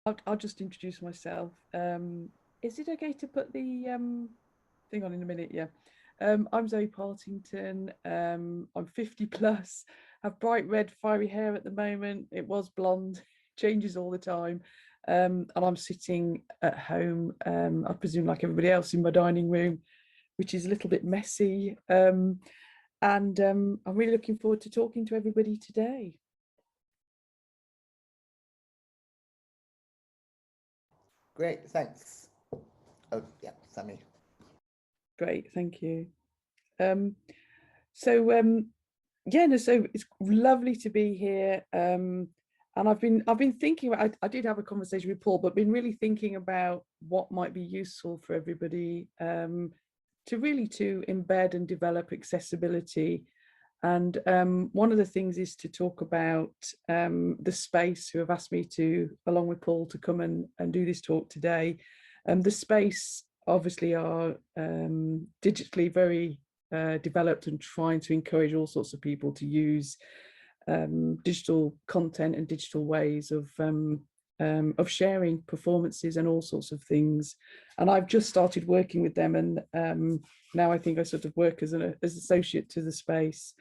I'll just introduce myself. Is it okay to put the thing on in a minute? Yeah. I'm Zoe Partington. I'm 50 plus, have bright red fiery hair at the moment. It was blonde, changes all the time. And I'm sitting at home, I presume like everybody else, in my dining room, which is a little bit messy. And I'm really looking forward to talking to everybody today. Great, thanks. Oh, yeah, Sammy. Great, thank you. Um, so yeah, no, so it's lovely to be here. And I've been thinking about, I did have a conversation with Paul, but been really thinking about what might be useful for everybody, to really to embed and develop accessibility. And one of the things is to talk about the space, who have asked me to, along with Paul, to come and do this talk today. The space obviously are digitally very developed and trying to encourage all sorts of people to use digital content and digital ways of sharing performances and all sorts of things. And I've just started working with them, and now I think I sort of work as an associate to the space.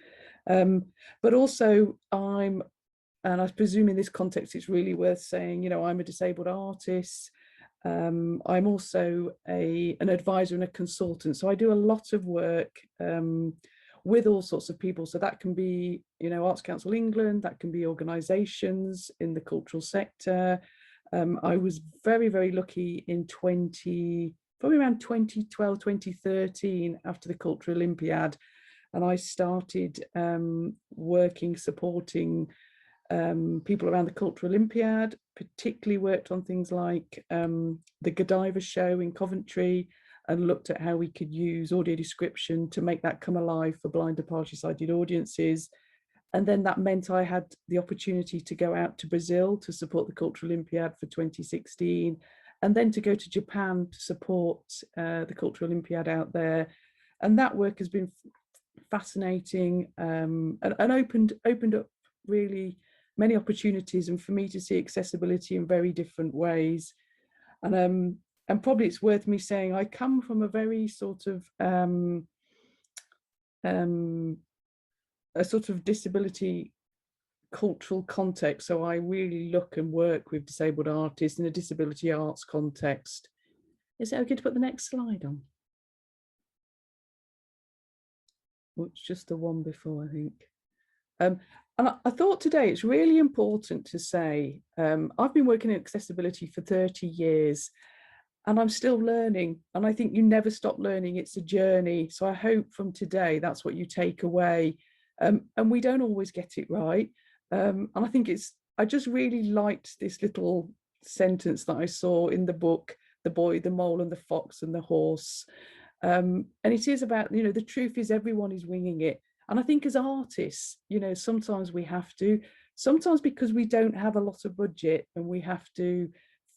But also and I presume in this context, it's really worth saying, I'm a disabled artist. I'm also an advisor and a consultant. So I do a lot of work with all sorts of people. So that can be, Arts Council England, that can be organisations in the cultural sector. I was very, very lucky in probably around 2012, 2013, after the Cultural Olympiad. And I started working, supporting people around the Cultural Olympiad, particularly worked on things like the Godiva show in Coventry, and looked at how we could use audio description to make that come alive for blind and partially sighted audiences. And then that meant I had the opportunity to go out to Brazil to support the Cultural Olympiad for 2016, and then to go to Japan to support the Cultural Olympiad out there. And that work has been fascinating, and opened up really many opportunities, and for me to see accessibility in very different ways. And probably it's worth me saying I come from a very sort of a sort of disability cultural context. So I really look and work with disabled artists in a disability arts context. Is it okay to put the next slide on? Well, it's just the one before, I think. And I thought today it's really important to say, I've been working in accessibility for 30 years, and I'm still learning. And I think you never stop learning. It's a journey. So I hope from today, that's what you take away. And we don't always get it right. And I think I just really liked this little sentence that I saw in the book, The Boy, the Mole and the Fox and the Horse. And it is about, the truth is everyone is winging it. And I think as artists, sometimes we have to, sometimes because we don't have a lot of budget and we have to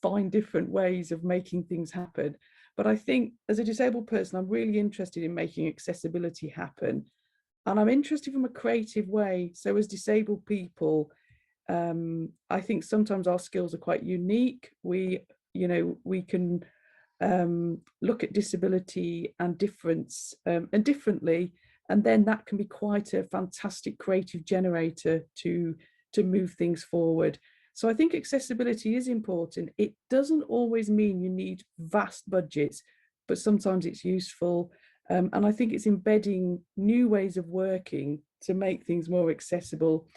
find different ways of making things happen. But I think as a disabled person, I'm really interested in making accessibility happen. And I'm interested from a creative way. So as disabled people, I think sometimes our skills are quite unique. We can look at disability and difference and differently, and then that can be quite a fantastic creative generator to move things forward. So I think accessibility is important. It doesn't always mean you need vast budgets, but sometimes it's useful. And I think it's embedding new ways of working to make things more accessible.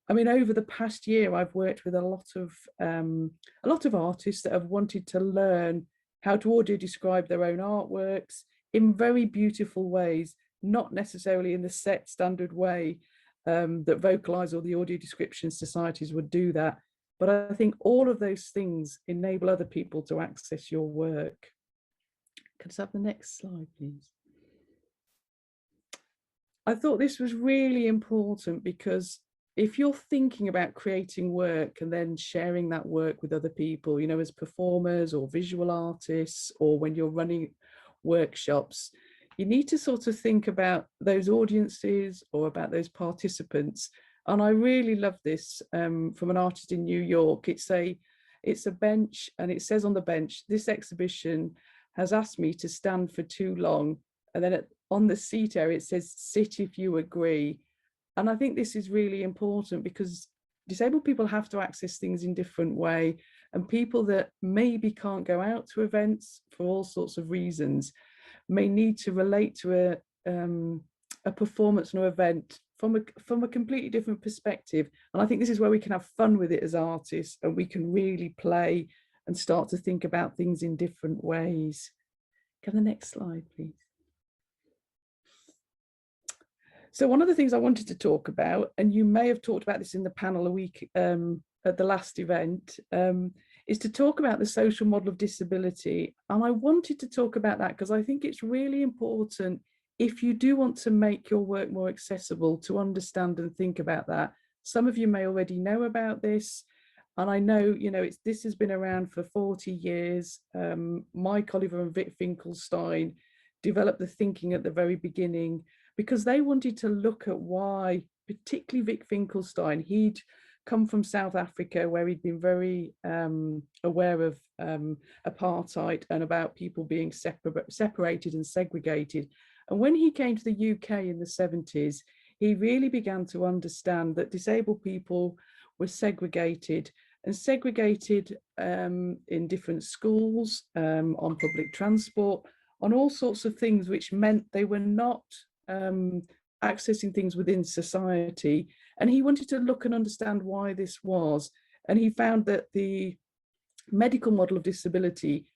I mean, over the past year, I've worked with a lot of artists that have wanted to learn how to audio describe their own artworks in very beautiful ways, not necessarily in the set standard way that Vocalize or the audio description societies would do that. But I think all of those things enable other people to access your work. Could I have the next slide, please? I thought this was really important because if you're thinking about creating work and then sharing that work with other people, as performers or visual artists, or when you're running workshops, you need to sort of think about those audiences or about those participants. And I really love this from an artist in New York. It's It's a bench, and it says on the bench, "This exhibition has asked me to stand for too long." And then on the seat area, it says, "Sit if you agree." And I think this is really important because disabled people have to access things in different way, and people that maybe can't go out to events for all sorts of reasons may need to relate to a performance or event from a completely different perspective. And I think this is where we can have fun with it as artists, and we can really play and start to think about things in different ways. Can the next slide, please? So one of the things I wanted to talk about, and you may have talked about this in the panel a week at the last event, is to talk about the social model of disability. And I wanted to talk about that because I think it's really important, if you do want to make your work more accessible, to understand and think about that. Some of you may already know about this. And I know, this has been around for 40 years. Mike Oliver and Vic Finkelstein developed the thinking at the very beginning, because they wanted to look at why, particularly Vic Finkelstein, he'd come from South Africa, where he'd been very aware of apartheid and about people being separated and segregated. And when he came to the UK in the 70s, he really began to understand that disabled people were segregated, and segregated in different schools, on public transport, on all sorts of things, which meant they were not accessing things within society. And he wanted to look and understand why this was. And he found that the medical model of disability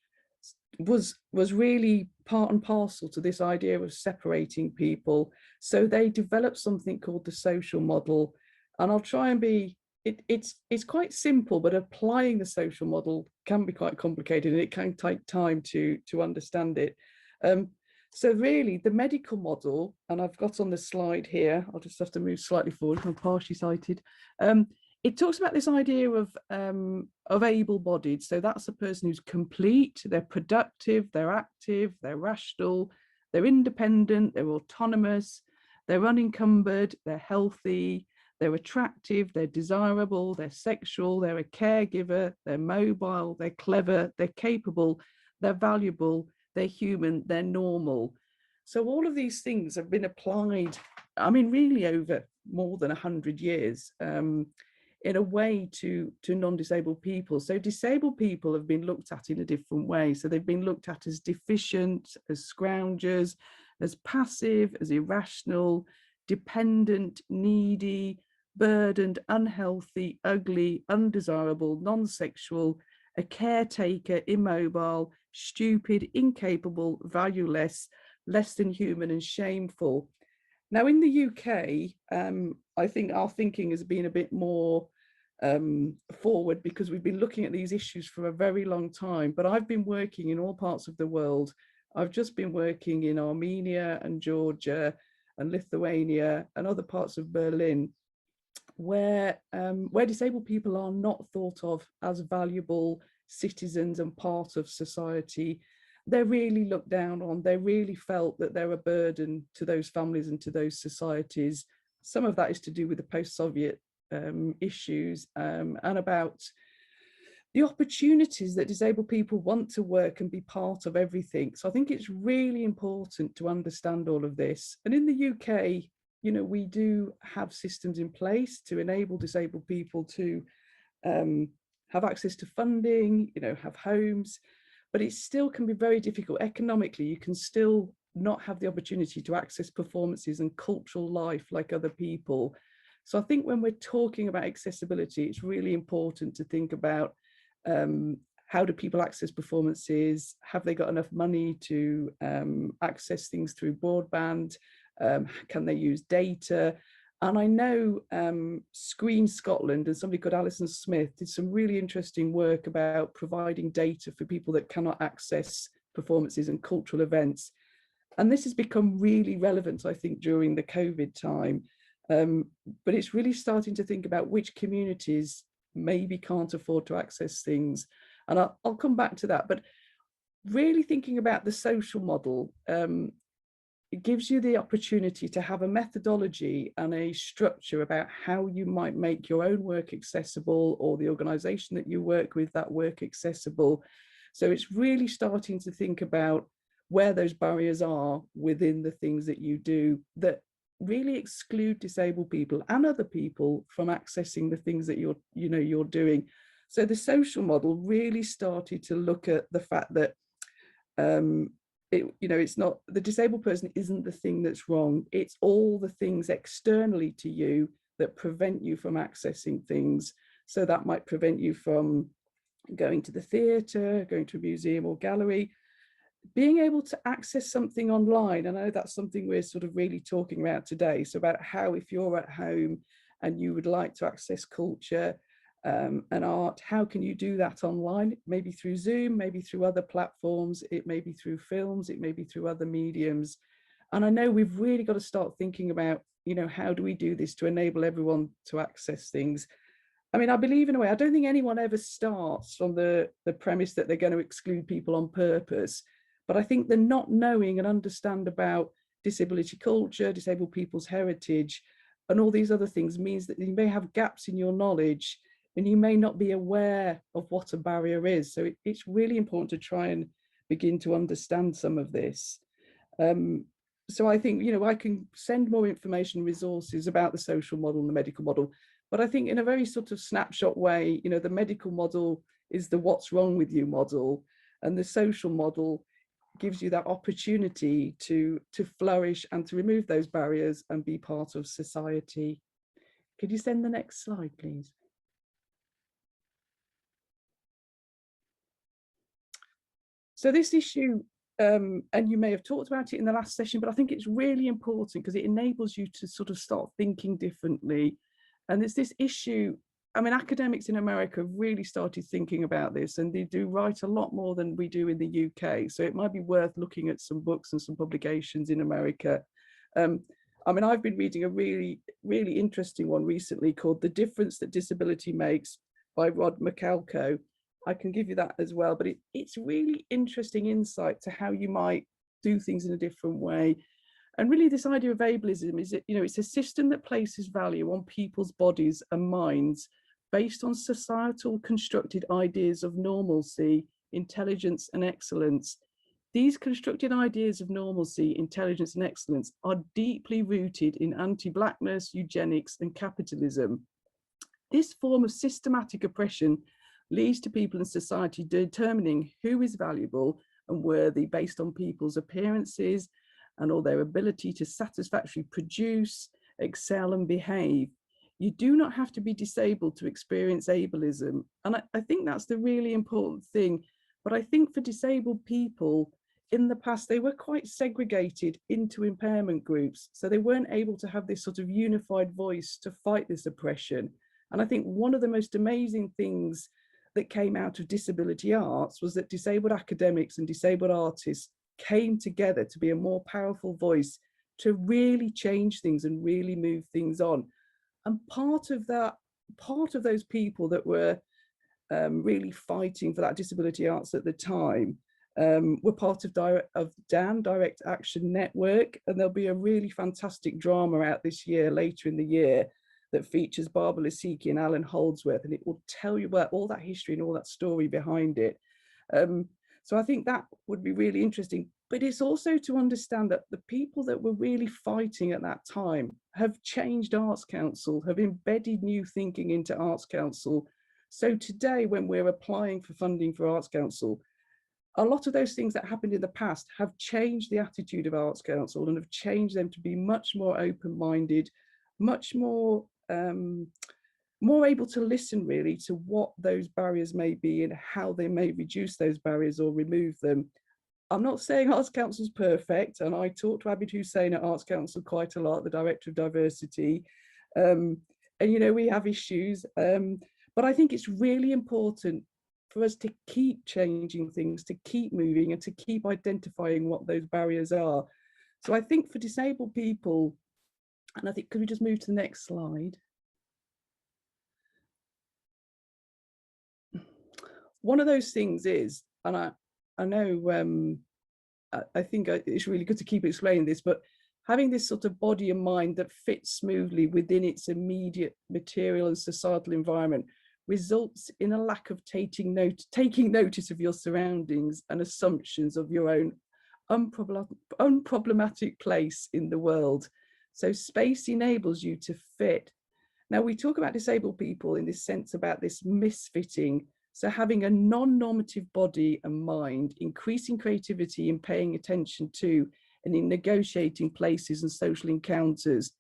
was really part and parcel to this idea of separating people. So they developed something called the social model. And I'll try and be, it's quite simple, but applying the social model can be quite complicated, and it can take time to understand it. So really, the medical model, and I've got on the slide here, I'll just have to move slightly forward, I'm partially sighted. It talks about this idea of able-bodied. So that's a person who's complete, they're productive, they're active, they're rational, they're independent, they're autonomous, they're unencumbered, they're healthy, they're attractive, they're desirable, they're sexual, they're a caregiver, they're mobile, they're clever, they're capable, they're valuable, they're human, they're normal. So all of these things have been applied, I mean, really over more than 100 years in a way to non-disabled people. So disabled people have been looked at in a different way. So they've been looked at as deficient, as scroungers, as passive, as irrational, dependent, needy, burdened, unhealthy, ugly, undesirable, non-sexual, a caretaker, immobile, stupid, incapable, valueless, less than human, and shameful. Now in the UK, I think our thinking has been a bit more forward, because we've been looking at these issues for a very long time. But I've been working in all parts of the world. I've just been working in Armenia and Georgia and Lithuania and other parts of Berlin, where disabled people are not thought of as valuable citizens and part of society. They're really looked down on. They really felt that they're a burden to those families and to those societies. Some of that is to do with the post-Soviet issues and about the opportunities that disabled people want to work and be part of everything. So I think it's really important to understand all of this. And in the UK, we do have systems in place to enable disabled people to have access to funding, have homes, but it still can be very difficult economically. You can still not have the opportunity to access performances and cultural life like other people. So I think when we're talking about accessibility, it's really important to think about how do people access performances? Have they got enough money to access things through broadband? Can they use data? And I know Screen Scotland and somebody called Alison Smith did some really interesting work about providing data for people that cannot access performances and cultural events. And this has become really relevant, I think, during the COVID time. But it's really starting to think about which communities maybe can't afford to access things. And I'll come back to that. But really thinking about the social model, it gives you the opportunity to have a methodology and a structure about how you might make your own work accessible, or the organization that you work with, that work accessible. So it's really starting to think about where those barriers are within the things that you do that really exclude disabled people and other people from accessing the things that you're doing. So the social model really started to look at the fact that it's not, the disabled person isn't the thing that's wrong. It's all the things externally to you that prevent you from accessing things. So that might prevent you from going to the theatre, going to a museum or gallery, being able to access something online. I know that's something we're sort of really talking about today. So about how, if you're at home and you would like to access culture and art, how can you do that online? Maybe through Zoom, maybe through other platforms, it may be through films, it may be through other mediums. And I know we've really got to start thinking about, how do we do this to enable everyone to access things? I mean, I believe in a way, I don't think anyone ever starts from the premise that they're going to exclude people on purpose. But I think the not knowing and understand about disability culture, disabled people's heritage, and all these other things means that you may have gaps in your knowledge and you may not be aware of what a barrier is. So it's really important to try and begin to understand some of this. So I think, I can send more information, resources about the social model and the medical model, but I think in a very sort of snapshot way, the medical model is the what's wrong with you model, and the social model gives you that opportunity to flourish and to remove those barriers and be part of society. Could you send the next slide, please? So this issue, and you may have talked about it in the last session, but I think it's really important because it enables you to sort of start thinking differently. And it's this issue, I mean, academics in America have really started thinking about this, and they do write a lot more than we do in the UK. So it might be worth looking at some books and some publications in America. I mean, I've been reading a really, really interesting one recently called The Difference That Disability Makes by Rod McElko. I can give you that as well, but it's really interesting insight to how you might do things in a different way. And really this idea of ableism is that, it's a system that places value on people's bodies and minds based on societal constructed ideas of normalcy, intelligence and excellence. These constructed ideas of normalcy, intelligence and excellence are deeply rooted in anti-Blackness, eugenics and capitalism. This form of systematic oppression leads to people in society determining who is valuable and worthy based on people's appearances and or their ability to satisfactorily produce, excel and behave. You do not have to be disabled to experience ableism. And I think that's the really important thing. But I think for disabled people, in the past, they were quite segregated into impairment groups. So they weren't able to have this sort of unified voice to fight this oppression. And I think one of the most amazing things that came out of disability arts was that disabled academics and disabled artists came together to be a more powerful voice to really change things and really move things on. And part of those people that were really fighting for that disability arts at the time were part of DAN, Direct Action Network, and there'll be a really fantastic drama out this year, later in the year, that features Barbara Lisicki and Alan Holdsworth, and it will tell you about all that history and all that story behind it. So I think that would be really interesting. But it's also to understand that the people that were really fighting at that time have changed Arts Council, have embedded new thinking into Arts Council. So today, when we're applying for funding for Arts Council, a lot of those things that happened in the past have changed the attitude of Arts Council and have changed them to be much more open-minded, much more more able to listen really to what those barriers may be and how they may reduce those barriers or remove them. I'm not saying Arts Council is perfect, and I talk to Abid Hussain at Arts Council quite a lot, the Director of Diversity, and we have issues, but I think it's really important for us to keep changing things, to keep moving and to keep identifying what those barriers are. So I think for disabled people, and I think, could we just move to the next slide? One of those things is, and I know I think it's really good to keep explaining this, but having this sort of body and mind that fits smoothly within its immediate material and societal environment results in a lack of taking notice of your surroundings and assumptions of your own unproblematic place in the world. So space enables you to fit. Now, we talk about disabled people in this sense about this misfitting. So having a non-normative body and mind, increasing creativity and paying attention to, and in negotiating places and social encounters,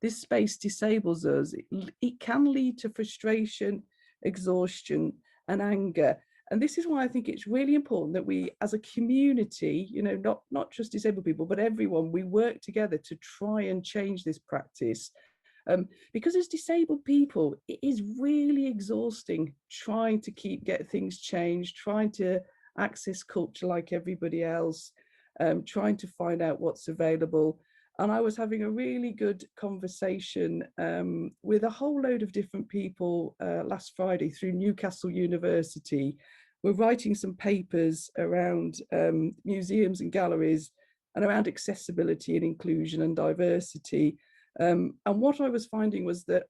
this space disables us. It can lead to frustration, exhaustion, and anger. And this is why I think it's really important that we, as a community, you know, not just disabled people, but everyone, we work together to try and change this practice. Because as disabled people, it is really exhausting trying to get things changed, trying to access culture like everybody else, trying to find out what's available. And I was having a really good conversation with a whole load of different people last Friday through Newcastle University. We're writing some papers around museums and galleries and around accessibility and inclusion and diversity. And what I was finding was that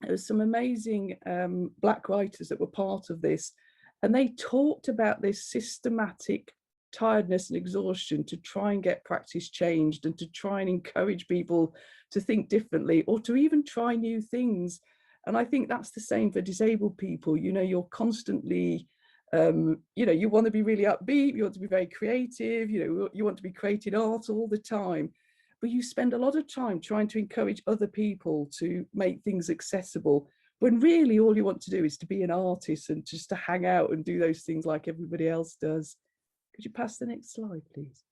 there was some amazing Black writers that were part of this, and they talked about this systematic tiredness and exhaustion to try and get practice changed and to try and encourage people to think differently or to even try new things. And I think that's the same for disabled people. You know, you're constantly, you know, you want to be really upbeat, you want to be very creative, you know, you want to be creating art all the time. But you spend a lot of time trying to encourage other people to make things accessible, when really all you want to do is to be an artist and just to hang out and do those things like everybody else does. Could you pass the next slide, please?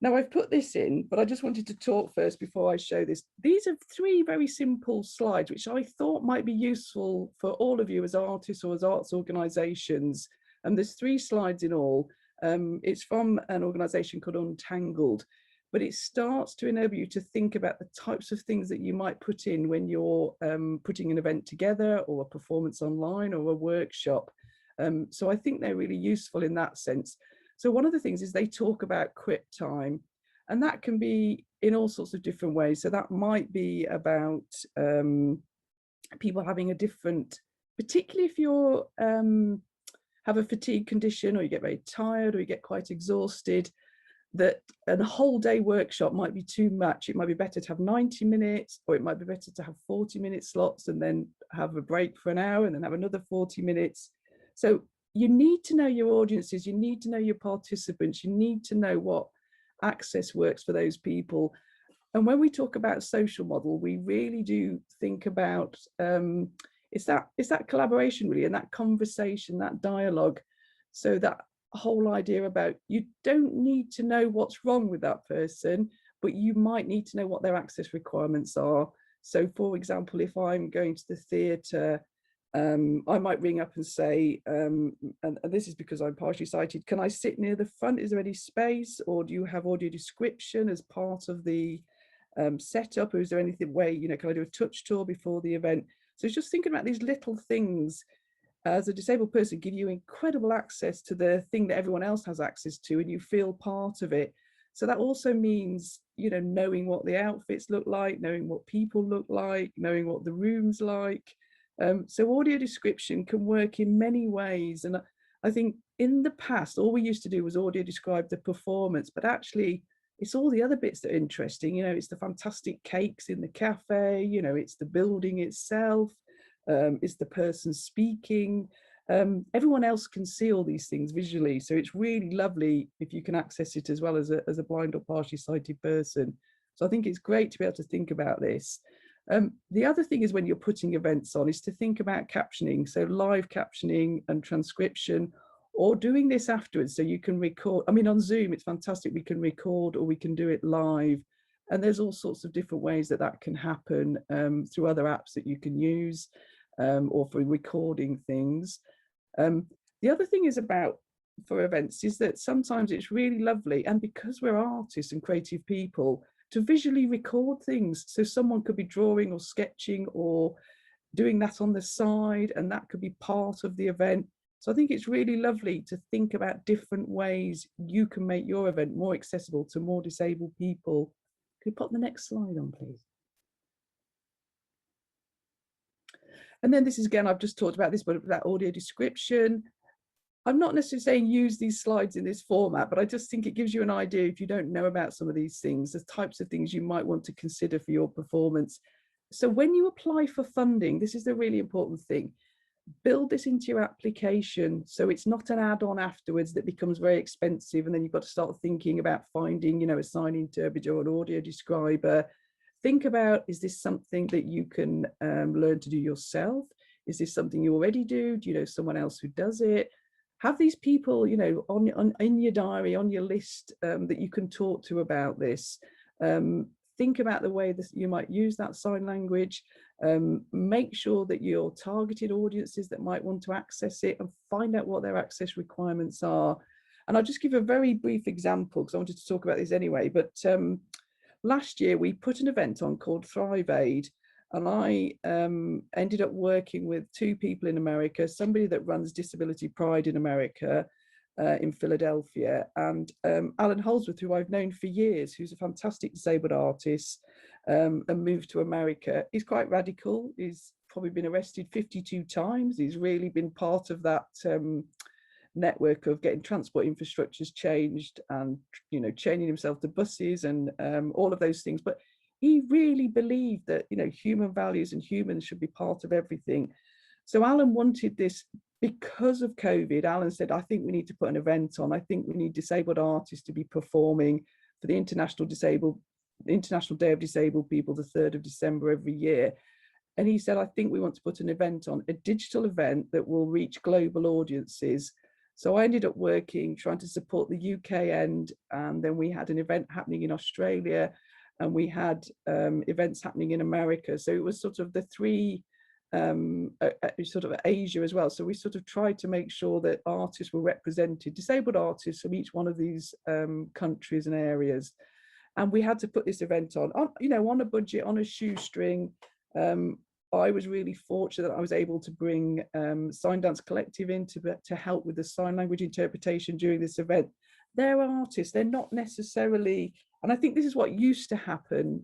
Now I've put this in, but I just wanted to talk first before I show this. These are 3 very simple slides, which I thought might be useful for all of you as artists or as arts organisations. And there's 3 slides in all. It's from an organisation called Untangled, but it starts to enable you to think about the types of things that you might put in when you're putting an event together or a performance online or a workshop. So I think they're really useful in that sense. So one of the things is they talk about quit time, and that can be in all sorts of different ways. So that might be about people having a different, particularly if you're have a fatigue condition, or you get very tired, or you get quite exhausted, that a whole day workshop might be too much. It might be better to have 90 minutes, or it might be better to have 40-minute slots and then have a break for an hour and then have another 40 minutes. So you need to know your audiences, you need to know your participants, you need to know what access works for those people. And when we talk about social model, we really do think about it's that collaboration really, and that conversation, that dialogue. So that whole idea about, you don't need to know what's wrong with that person, but you might need to know what their access requirements are. So for example, if I'm going to the theatre, I might ring up and say, and this is because I'm partially sighted, can I sit near the front? Is there any space? Or do you have audio description as part of the setup? Or is there anything where, you know, can I do a touch tour before the event? So it's just thinking about these little things as a disabled person give you incredible access to the thing that everyone else has access to, and you feel part of it. So that also means, you know, knowing what the outfits look like, knowing what people look like, knowing what the room's like. So audio description can work in many ways. And I think in the past, all we used to do was audio describe the performance, but actually it's all the other bits that are interesting. You know, it's the fantastic cakes in the cafe, you know, it's the building itself, it's the person speaking. Everyone else can see all these things visually. So it's really lovely if you can access it as well as a blind or partially sighted person. So I think it's great to be able to think about this. The other thing is when you're putting events on is to think about captioning. So live captioning and transcription, or doing this afterwards so you can record. I mean, on Zoom, it's fantastic. We can record or we can do it live. And there's all sorts of different ways that that can happen through other apps that you can use or for recording things. The other thing is about for events is that sometimes it's really lovely, and because we're artists and creative people, to visually record things. So someone could be drawing or sketching or doing that on the side, and that could be part of the event. So I think it's really lovely to think about different ways you can make your event more accessible to more disabled people. Could you put the next slide on, please? And then this is, again, I've just talked about this, but that audio description. I'm not necessarily saying use these slides in this format, but I just think it gives you an idea, if you don't know about some of these things, the types of things you might want to consider for your performance. So when you apply for funding, this is the really important thing. Build this into your application so it's not an add-on afterwards that becomes very expensive, and then you've got to start thinking about finding, you know, a sign interpreter or an audio describer. Think about, is this something that you can learn to do yourself? Is this something you already do? Do you know someone else who does it? Have these people, you know, in your diary, on your list, that you can talk to about this. Think about the way that you might use that sign language. Make sure that your targeted audiences that might want to access it, and find out what their access requirements are. And I'll just give a very brief example because I wanted to talk about this anyway. But last year we put an event on called Thrive Aid, and I ended up working with two people in America, somebody that runs Disability Pride in America, in Philadelphia, and Alan Holdsworth, who I've known for years, who's a fantastic disabled artist, and moved to America. He's quite radical. He's probably been arrested 52 times. He's really been part of that network of getting transport infrastructures changed, and, you know, chaining himself to buses and all of those things. But he really believed that, you know, human values and humans should be part of everything. So Alan wanted this because of COVID. Alan said, I think we need to put an event on. I think we need disabled artists to be performing for the International Day of Disabled People, the 3rd of December every year. And he said, I think we want to put an event on, a digital event that will reach global audiences. So I ended up trying to support the UK end, and then we had an event happening in Australia, and we had events happening in America. So it was sort of the three, sort of Asia as well. So we sort of tried to make sure that artists were represented, disabled artists from each one of these countries and areas. And we had to put this event on, you know, on a budget, on a shoestring. I was really fortunate that I was able to bring Sign Dance Collective in to help with the sign language interpretation during this event. They're artists, they're not necessarily, and I think this is what used to happen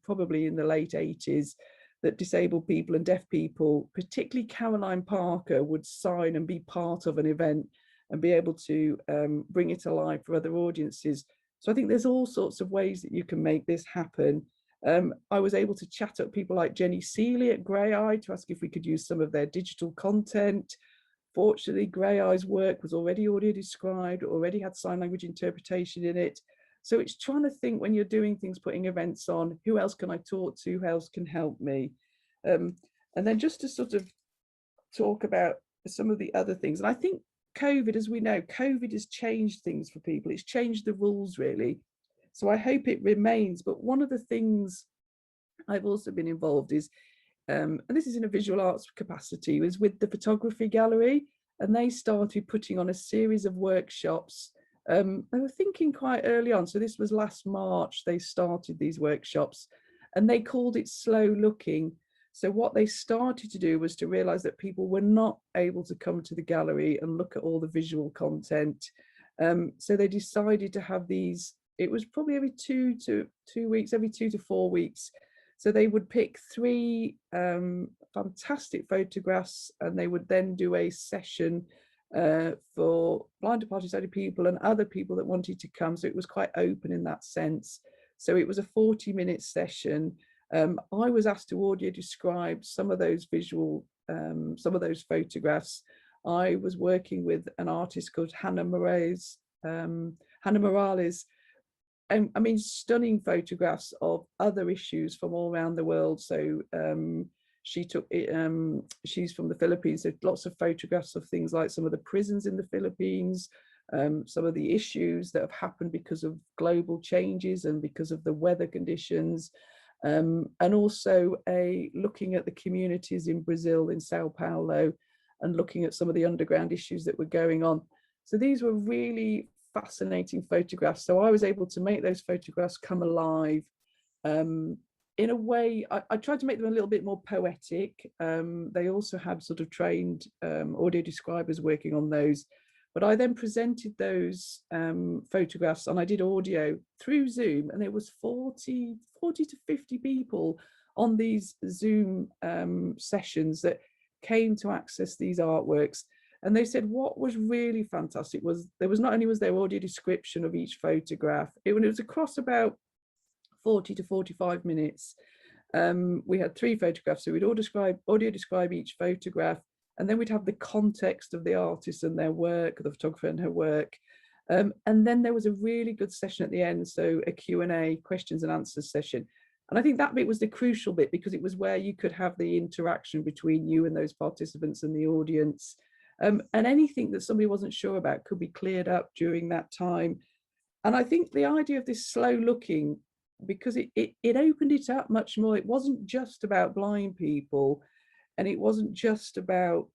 probably in the late 80s, that disabled people and deaf people, particularly Caroline Parker, would sign and be part of an event and be able to bring it alive for other audiences. So I think there's all sorts of ways that you can make this happen. I was able to chat up people like Jenny Seeley at Grey Eye to ask if we could use some of their digital content. Fortunately, Grey Eye's work was already audio described, already had sign language interpretation in it. So it's trying to think, when you're doing things, putting events on, who else can I talk to? Who else can help me? And then just to sort of talk about some of the other things. And I think COVID, as we know, COVID has changed things for people. It's changed the rules, really. So I hope it remains. But one of the things I've also been involved is, and this is in a visual arts capacity, was with the photography gallery. And they started putting on a series of workshops. They were thinking quite early on. So this was last March, they started these workshops, and they called it Slow Looking. So what they started to do was to realize that people were not able to come to the gallery and look at all the visual content. So they decided to have these, it was probably every 2 to 2 weeks, every 2 to 4 weeks. So they would pick 3 fantastic photographs, and they would then do a session for blind or partially sighted people and other people that wanted to come. So it was quite open in that sense. So it was a 40-minute session. I was asked to audio describe some of those some of those photographs. I was working with an artist called Hannah Morales. I mean, stunning photographs of other issues from all around the world. So she took it, she's from the Philippines, so lots of photographs of things like some of the prisons in the Philippines, some of the issues that have happened because of global changes and because of the weather conditions, and also looking at the communities in Brazil, in Sao Paulo, and looking at some of the underground issues that were going on. So these were really fascinating photographs. So I was able to make those photographs come alive, in a way, I tried to make them a little bit more poetic. They also had sort of trained audio describers working on those, but I then presented those photographs, and I did audio through Zoom, and there was 40 to 50 people on these Zoom sessions that came to access these artworks. And they said what was really fantastic was there was not only was there audio description of each photograph, it was across about 40 to 45 minutes. We had 3 photographs, so we'd audio describe each photograph, and then we'd have the context of the artist and their work, the photographer and her work. And then there was a really good session at the end, so a Q&A, questions and answers session. And I think that bit was the crucial bit, because it was where you could have the interaction between you and those participants and the audience. And anything that somebody wasn't sure about could be cleared up during that time. And I think the idea of this slow looking, because it opened it up much more. It wasn't just about blind people, and it wasn't just about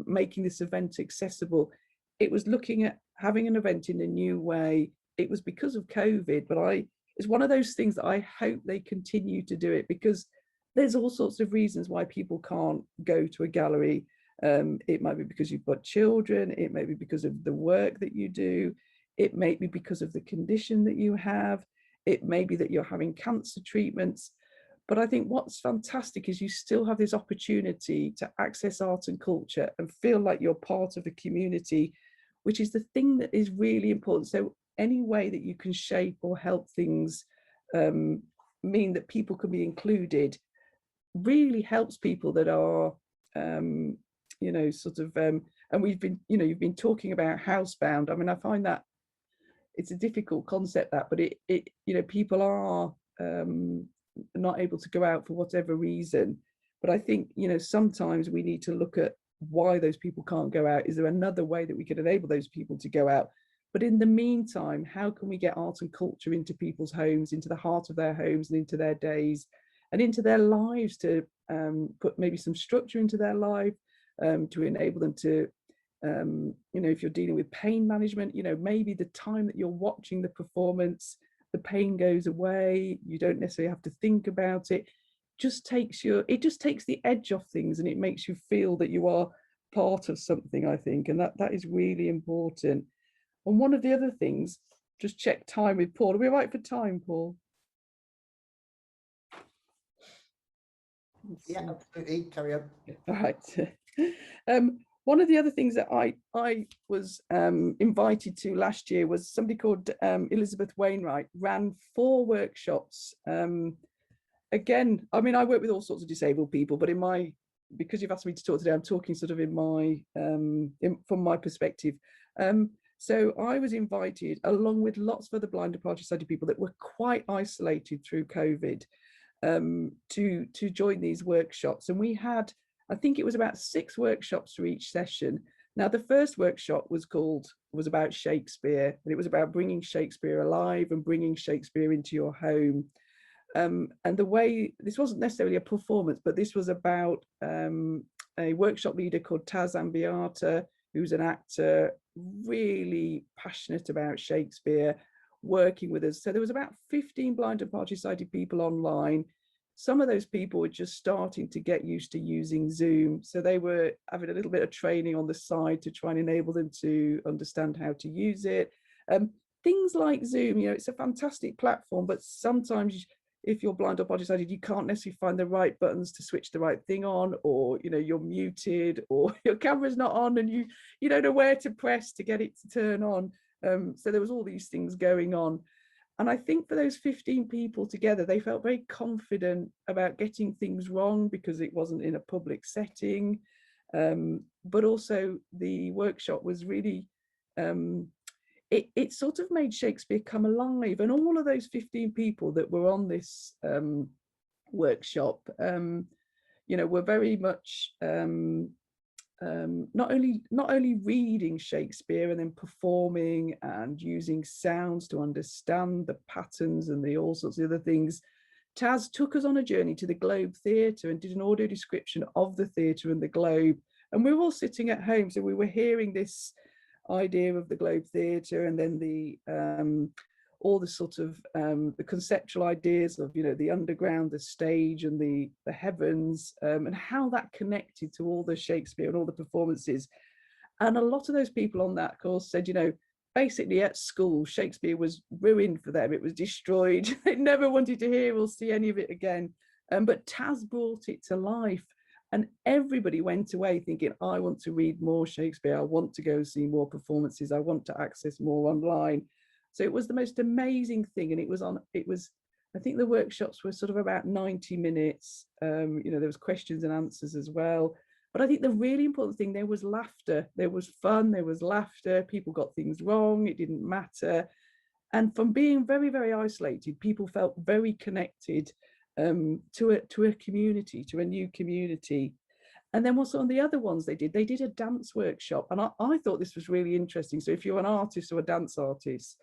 making this event accessible. It was looking at having an event in a new way. It was because of COVID, but it's one of those things that I hope they continue to do it, because there's all sorts of reasons why people can't go to a gallery. It might be because you've got children, it may be because of the work that you do, it may be because of the condition that you have, it may be that you're having cancer treatments. But I think what's fantastic is you still have this opportunity to access art and culture and feel like you're part of a community, which is the thing that is really important. So any way that you can shape or help things mean that people can be included really helps people that are, you know, sort of, and we've been, you know, you've been talking about Housebound. I mean, I find that it's a difficult concept, that, but it you know, people are not able to go out for whatever reason. But I think, you know, sometimes we need to look at why those people can't go out. Is there another way that we could enable those people to go out? But in the meantime, how can we get art and culture into people's homes, into the heart of their homes and into their days and into their lives, to put maybe some structure into their life, to enable them to, you know, if you're dealing with pain management, you know, maybe the time that you're watching the performance, the pain goes away, you don't necessarily have to think about it. It just takes the edge off things, and it makes you feel that you are part of something, I think, and that is really important. And one of the other things, just check time with Paul. Are we right for time, Paul? Yeah, absolutely. Carry on. All right. One of the other things that I was invited to last year was somebody called Elizabeth Wainwright ran 4 workshops. Again, I mean, I work with all sorts of disabled people, but because you've asked me to talk today, I'm talking sort of in my from my perspective. So I was invited, along with lots of other blind and partially-sighted people that were quite isolated through COVID, to join these workshops. And we had, I think it was about 6 workshops for each session. Now, the first workshop was about Shakespeare, and it was about bringing Shakespeare alive and bringing Shakespeare into your home. And the way, this wasn't necessarily a performance, but this was about a workshop leader called Taz Ambiata, who's an actor, really passionate about Shakespeare, working with us. So there was about 15 blind and partially-sighted people online. Some of those people were just starting to get used to using Zoom. So they were having a little bit of training on the side to try and enable them to understand how to use it. Things like Zoom, you know, it's a fantastic platform, but sometimes if you're blind or partially-sighted, you can't necessarily find the right buttons to switch the right thing on, or, you know, you're muted, or your camera's not on and you don't know where to press to get it to turn on. So there was all these things going on. And I think for those 15 people together, they felt very confident about getting things wrong because it wasn't in a public setting. But also the workshop was really, it sort of made Shakespeare come alive. And all of those 15 people that were on this workshop, you know, were very much not only reading Shakespeare and then performing and using sounds to understand the patterns and the all sorts of other things. Taz took us on a journey to the Globe Theatre and did an audio description of the theatre and the Globe. And we were all sitting at home, so we were hearing this idea of the Globe Theatre and then the all the sort of the conceptual ideas of, you know, the underground, the stage, and the heavens, and how that connected to all the Shakespeare and all the performances. And a lot of those people on that course said, you know, basically at school, Shakespeare was ruined for them. It was destroyed. They never wanted to hear or see any of it again. But Taz brought it to life. And everybody went away thinking, I want to read more Shakespeare. I want to go see more performances. I want to access more online. So it was the most amazing thing. And I think the workshops were sort of about 90 minutes. You know, there was questions and answers as well. But I think the really important thing, there was laughter, there was fun, there was laughter, people got things wrong, it didn't matter. And from being very, very isolated, people felt very connected to a community, to a new community. And then what's on the other ones they did a dance workshop. And I thought this was really interesting. So if you're an artist or a dance artist,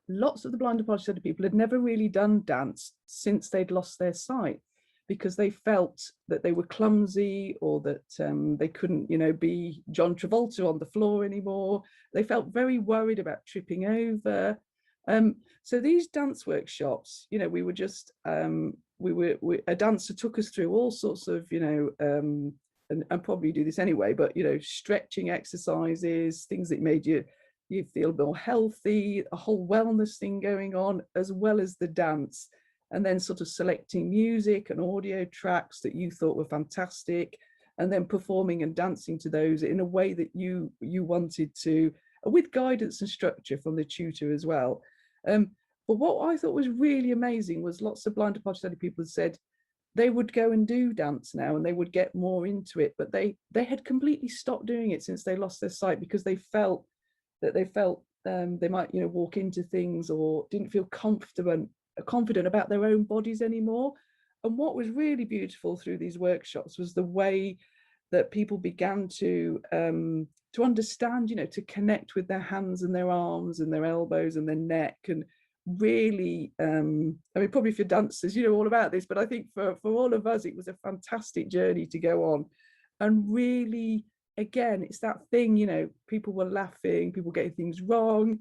lots of the blind and partially sighted people had never really done dance since they'd lost their sight, because they felt that they were clumsy, or that they couldn't, you know, be John Travolta on the floor anymore. They felt very worried about tripping over. So these dance workshops, you know, we were just, a dancer took us through all sorts of, you know, and probably do this anyway, but, you know, stretching exercises, things that made you feel more healthy, a whole wellness thing going on, as well as the dance. And then sort of selecting music and audio tracks that you thought were fantastic, and then performing and dancing to those in a way that you wanted to, with guidance and structure from the tutor as well. But what I thought was really amazing was lots of blind and partially sighted people had said they would go and do dance now and they would get more into it, but they had completely stopped doing it since they lost their sight, because they felt they might, you know, walk into things or didn't feel confident about their own bodies anymore. And what was really beautiful through these workshops was the way that people began to understand, you know, to connect with their hands and their arms and their elbows and their neck. And really, I mean, probably if you're dancers, you know all about this, but I think for all of us, it was a fantastic journey to go on. And really, again, it's that thing, you know, people were laughing, people getting things wrong,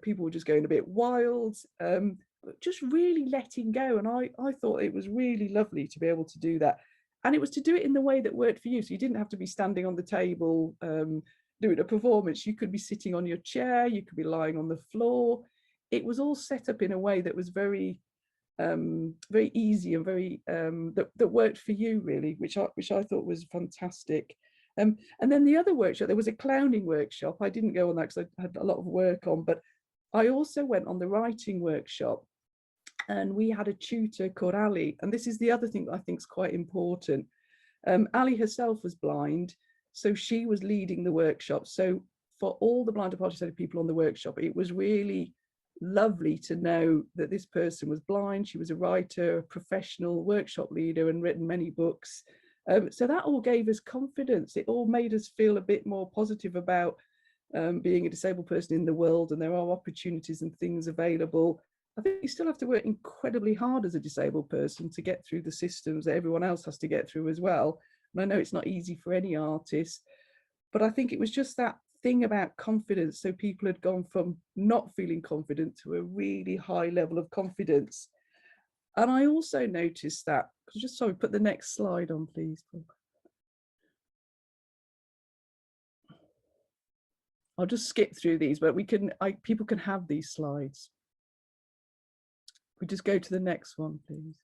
people were just going a bit wild, but just really letting go. And I thought it was really lovely to be able to do that. And it was to do it in the way that worked for you. So you didn't have to be standing on the table doing a performance. You could be sitting on your chair, you could be lying on the floor. It was all set up in a way that was very very easy and very that worked for you, really, which I thought was fantastic. And then the other workshop, there was a clowning workshop. I didn't go on that because I had a lot of work on, but I also went on the writing workshop, and we had a tutor called Elle. And this is the other thing that I think is quite important. Elle herself was blind, so she was leading the workshop. So for all the blind and partially sighted people on the workshop, it was really lovely to know that this person was blind. She was a writer, a professional workshop leader, and written many books. So that all gave us confidence. It all made us feel a bit more positive about being a disabled person in the world, and there are opportunities and things available. I think you still have to work incredibly hard as a disabled person to get through the systems that everyone else has to get through as well. And I know it's not easy for any artist, but I think it was just that thing about confidence. So people had gone from not feeling confident to a really high level of confidence. And I also noticed that, just sorry, put the next slide on, please. I'll just skip through these, but people can have these slides. We just go to the next one, please.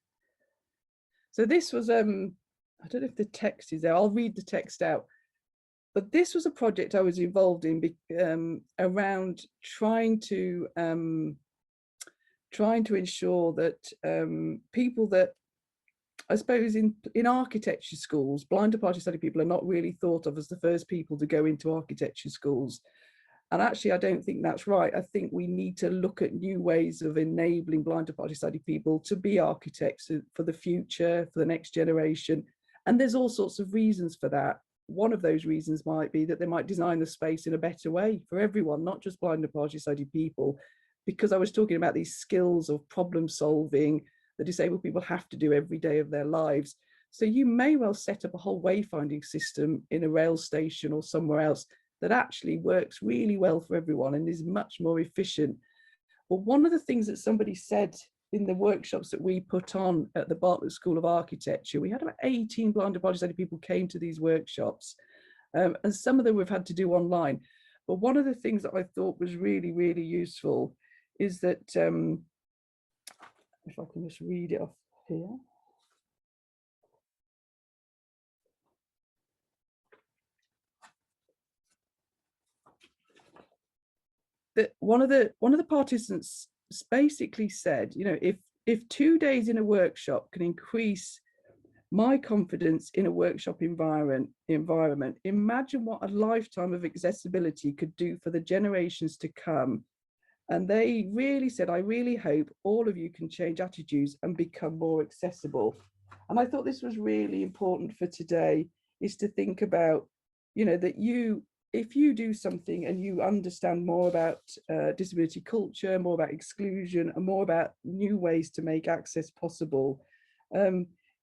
So this was, I don't know if the text is there. I'll read the text out. But this was a project I was involved in around trying to ensure that people that, I suppose, in architecture schools, blind and partially sighted people are not really thought of as the first people to go into architecture schools. And actually, I don't think that's right. I think we need to look at new ways of enabling blind and partially sighted people to be architects for the future, for the next generation. And there's all sorts of reasons for that. One of those reasons might be that they might design the space in a better way for everyone, not just blind and partially sighted people, because I was talking about these skills of problem solving that disabled people have to do every day of their lives. So you may well set up a whole wayfinding system in a rail station or somewhere else that actually works really well for everyone and is much more efficient. But one of the things that somebody said in the workshops that we put on at the Bartlett School of Architecture, we had about 18 blind and partially people came to these workshops, and some of them we've had to do online. But one of the things that I thought was really, really useful is that, if I can just read it off here. That one of the participants basically said, you know, if 2 days in a workshop can increase my confidence in a workshop environment, imagine what a lifetime of accessibility could do for the generations to come. And they really said, I really hope all of you can change attitudes and become more accessible. And I thought this was really important for today, is to think about, you know, that if you do something and you understand more about disability culture, more about exclusion, and more about new ways to make access possible,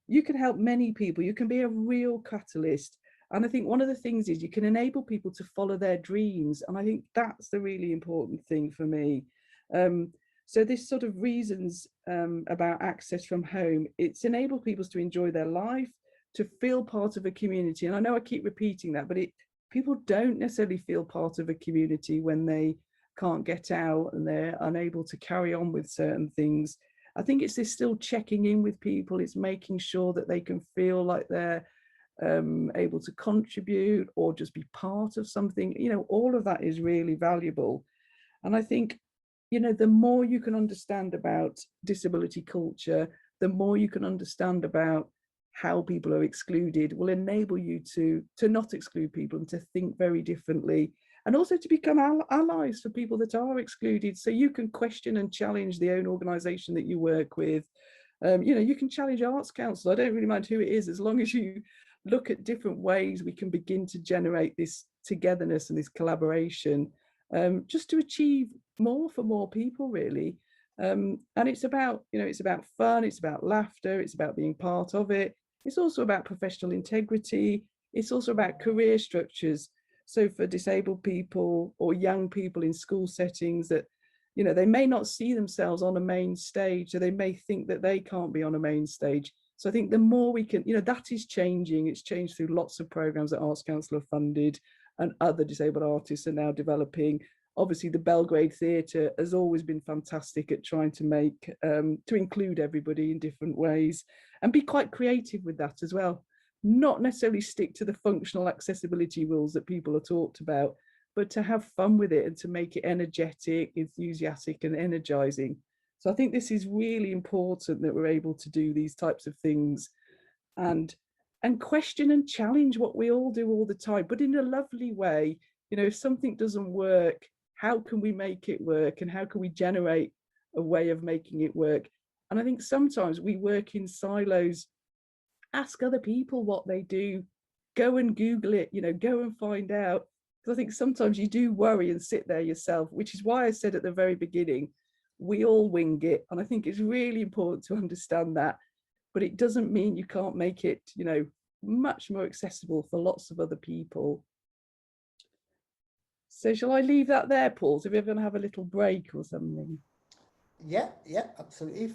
you can help many people. You can be a real catalyst. And I think one of the things is you can enable people to follow their dreams. And I think that's the really important thing for me. So this sort of reasons about access from home, it's enabled people to enjoy their life, to feel part of a community. And I know I keep repeating that, but people don't necessarily feel part of a community when they can't get out and they're unable to carry on with certain things. I think it's this still checking in with people. It's making sure that they can feel like they're able to contribute or just be part of something. You know, all of that is really valuable. And I think, you know, the more you can understand about disability culture, the more you can understand about how people are excluded, will enable you to not exclude people and to think very differently, and also to become allies for people that are excluded. So you can question and challenge the own organisation that you work with. You know, you can challenge Arts Council. I don't really mind who it is, as long as you look at different ways we can begin to generate this togetherness and this collaboration, just to achieve more for more people, really. And it's about, you know, it's about fun, it's about laughter, it's about being part of it. It's also about professional integrity. It's also about career structures. So for disabled people or young people in school settings that, you know, they may not see themselves on a main stage, so they may think that they can't be on a main stage. So I think the more we can, you know, that is changing. It's changed through lots of programs that Arts Council have funded and other disabled artists are now developing. Obviously, the Belgrade Theatre has always been fantastic at trying to make, to include everybody in different ways and be quite creative with that as well. Not necessarily stick to the functional accessibility rules that people are talked about, but to have fun with it and to make it energetic, enthusiastic and energizing. So I think this is really important, that we're able to do these types of things and question and challenge what we all do all the time, but in a lovely way. You know, if something doesn't work, how can we make it work, and how can we generate a way of making it work? And I think sometimes we work in silos. Ask other people what they do, go and Google it, you know, go and find out. Because I think sometimes you do worry and sit there yourself, which is why I said at the very beginning, we all wing it. And I think it's really important to understand that, but it doesn't mean you can't make it, you know, much more accessible for lots of other people. So shall I leave that there, Paul? So we're going to have a little break or something. Yeah, absolutely.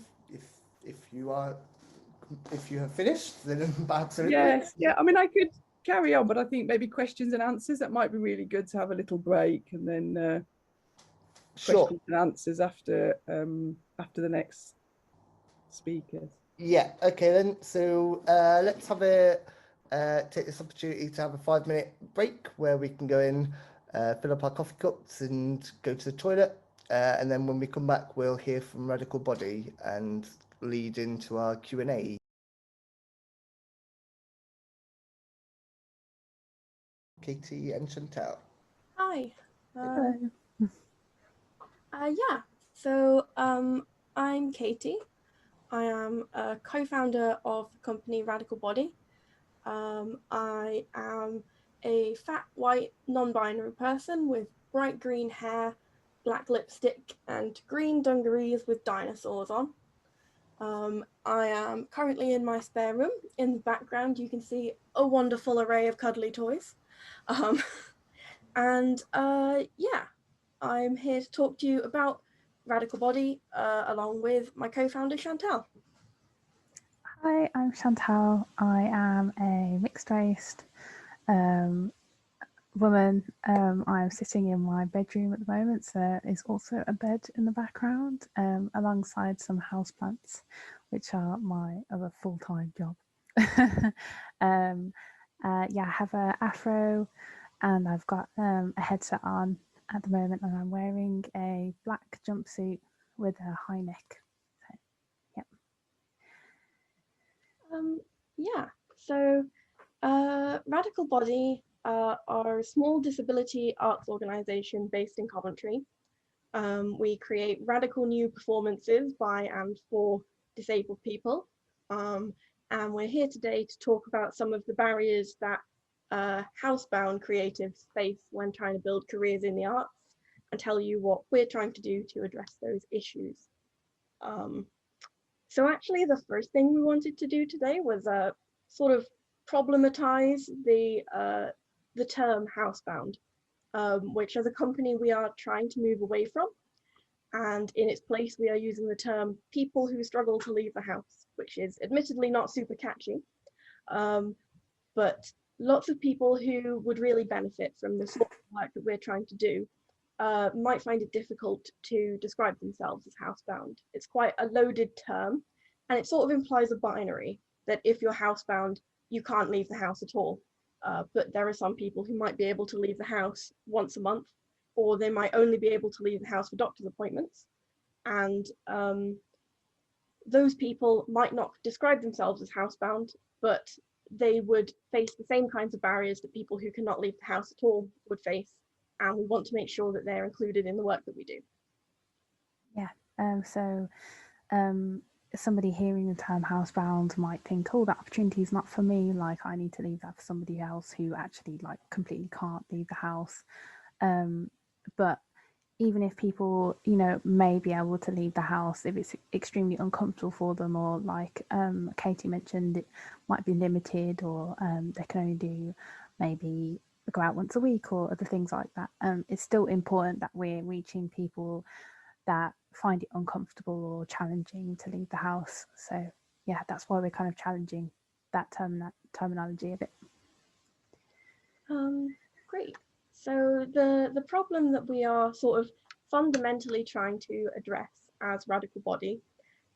If you have finished, then absolutely. Yes, yeah. I mean, I could carry on, but I think maybe questions and answers, that might be really good to have a little break, and then Sure. questions and answers after the next speakers. Yeah. Okay then. So let's have a take this opportunity to have a 5-minute break where we can go in, fill up our coffee cups, and go to the toilet. And then when we come back, we'll hear from Radical Body and lead into our Q&A. Katie and Chante. Hi. Hello. Yeah, so I'm Katie. I am a co-founder of the company Radical Body. I am a fat, white, non-binary person with bright green hair, black lipstick, and green dungarees with dinosaurs on. I am currently in my spare room. In the background, you can see a wonderful array of cuddly toys. Yeah, I'm here to talk to you about Radical Body along with my co-founder Chante. Hi, I'm Chante. I am a mixed race woman. I'm sitting in my bedroom at the moment, so there is also a bed in the background alongside some houseplants, which are my other full-time job. Yeah, I have an afro and I've got a headset on at the moment, and I'm wearing a black jumpsuit with a high neck. So, yep. Yeah, so Radical Body are a small disability arts organisation based in Coventry. We create radical new performances by and for disabled people. And we're here today to talk about some of the barriers that housebound creatives face when trying to build careers in the arts, and tell you what we're trying to do to address those issues. So actually the first thing we wanted to do today was sort of problematize the term housebound, which as a company we are trying to move away from. And in its place, we are using the term people who struggle to leave the house, which is admittedly not super catchy, but lots of people who would really benefit from the sort of work that we're trying to do might find it difficult to describe themselves as housebound. It's quite a loaded term, and it sort of implies a binary, that if you're housebound, you can't leave the house at all. But there are some people who might be able to leave the house once a month, or they might only be able to leave the house for doctor's appointments. And those people might not describe themselves as housebound, but they would face the same kinds of barriers that people who cannot leave the house at all would face. And we want to make sure that they're included in the work that we do. Yeah, so somebody hearing the term housebound might think, oh, that opportunity is not for me, like I need to leave that for somebody else who actually like completely can't leave the house. But even if people, you know, may be able to leave the house, if it's extremely uncomfortable for them, or like Katie mentioned, it might be limited, or they can only do maybe go out once a week or other things like that. It's still important that we're reaching people that find it uncomfortable or challenging to leave the house. So yeah, that's why we're kind of challenging that terminology a bit. Great. So the problem that we are sort of fundamentally trying to address as Radical Body